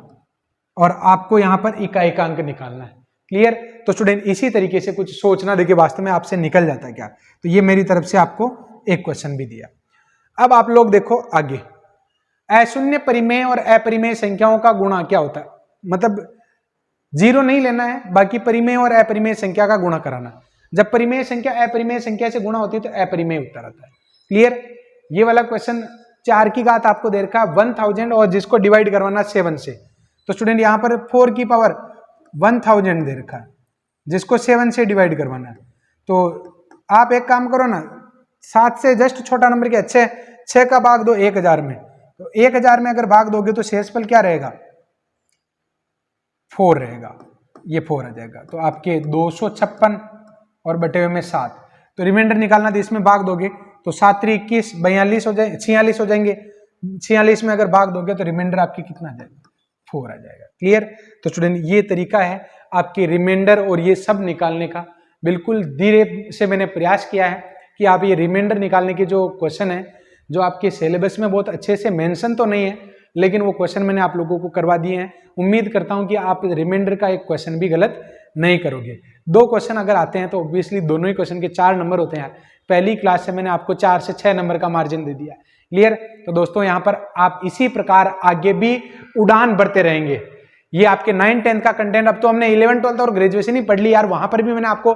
और आपको यहां पर इकाइकांक निकालना है। क्लियर। तो स्टूडेंट इसी तरीके से कुछ सोचना, देखिए वास्तव में आपसे निकल जाता है क्या। तो ये मेरी तरफ से आपको एक क्वेश्चन भी दिया। अब आप लोग देखो आगे, अशून्य परिमेय और अपरिमेय संख्याओं का गुणा क्या होता है, मतलब 0 नहीं लेना है, बाकी परिमेय और अपरिमेय संख्या का गुणा कराना। जब परिमेय संख्या अपरिमेय संख्या से गुणा होती है तो अपरिमेय उत्तर आता है। क्लियर। ये वाला क्वेश्चन 4 की घात आपको दे रखा 1000 और जिसको डिवाइड करवाना 7 से, तो स्टूडेंट यहां पर 4 की पावर 1000 दे रखा है, जिसको 7 से डिवाइड करवाना है। तो आप एक काम करो ना, 7 से जस्ट छोटा नंबर क्या, 6 का भाग दो 1000 में, तो 1000 में अगर भाग दोगे तो शेषफल क्या रहेगा, 4 रहेगा, ये 4 आ जाएगा। तो आपके 256 और बटे हुए में 7, तो रिमाइंडर निकालना तो इसमें भाग दोगे तो 7 3 21 42 हो जाए 46 हो जाएंगे, 46 में अगर भाग दोगे तो रिमाइंडर आपकी कितना आ जाएगा, 4 आ जाएगा। क्लियर। तो स्टूडेंट ये तरीका है आपके रिमाइंडर और ये सब निकालने का। बिल्कुल धीरे से मैंने प्रयास किया है कि आप ये रिमाइंडर निकालने के जो क्वेश्चन है, जो आपके सिलेबस में बहुत अच्छे से मेंशन तो नहीं है, लेकिन वो क्वेश्चन मैंने आप लोगों को करवा दिए हैं। उम्मीद करता हूं कि आप रिमाइंडर का एक क्वेश्चन भी गलत नहीं करोगे। 2 क्वेश्चन अगर आते हैं तो ऑब्वियसली दोनों ही क्वेश्चन के 4 नंबर होते हैं। पहली क्लास से मैंने आपको 4 से 6 नंबर का मार्जिन दे दिया। क्लियर। तो दोस्तों यहाँ पर आप इसी प्रकार आगे भी उड़ान बढ़ते रहेंगे। ये आपके 9 10 का कंटेंट, अब तो हमने 11 12 और ग्रेजुएशन ही पढ़ ली यार, वहां पर भी मैंने आपको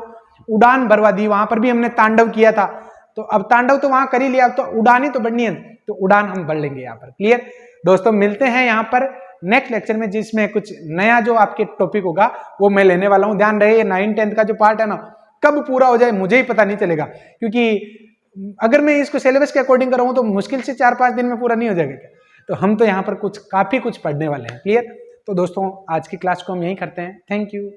उड़ान भरवा दी, वहां पर भी हमने तांडव किया था। तो अब तांडव तो वहां कर ही लिया, अब तो उड़ान ही तो बढ़नी है, तो उड़ान हम बढ़ लेंगे यहाँ पर। क्लियर। दोस्तों मिलते हैं यहाँ पर नेक्स्ट लेक्चर में, जिसमें कुछ नया जो आपके टॉपिक होगा वो मैं लेने वाला हूं। ध्यान रहे 9 10 का जो पार्ट है ना, कब पूरा हो जाए मुझे ही पता नहीं चलेगा, क्योंकि अगर मैं इसको सिलेबस के अकॉर्डिंग करूँ तो मुश्किल से 4-5 दिन में पूरा नहीं हो जाएगा। तो हम तो यहाँ पर काफी कुछ पढ़ने वाले हैं। क्लियर। तो दोस्तों आज की क्लास को हम यहीं करते हैं। Thank you.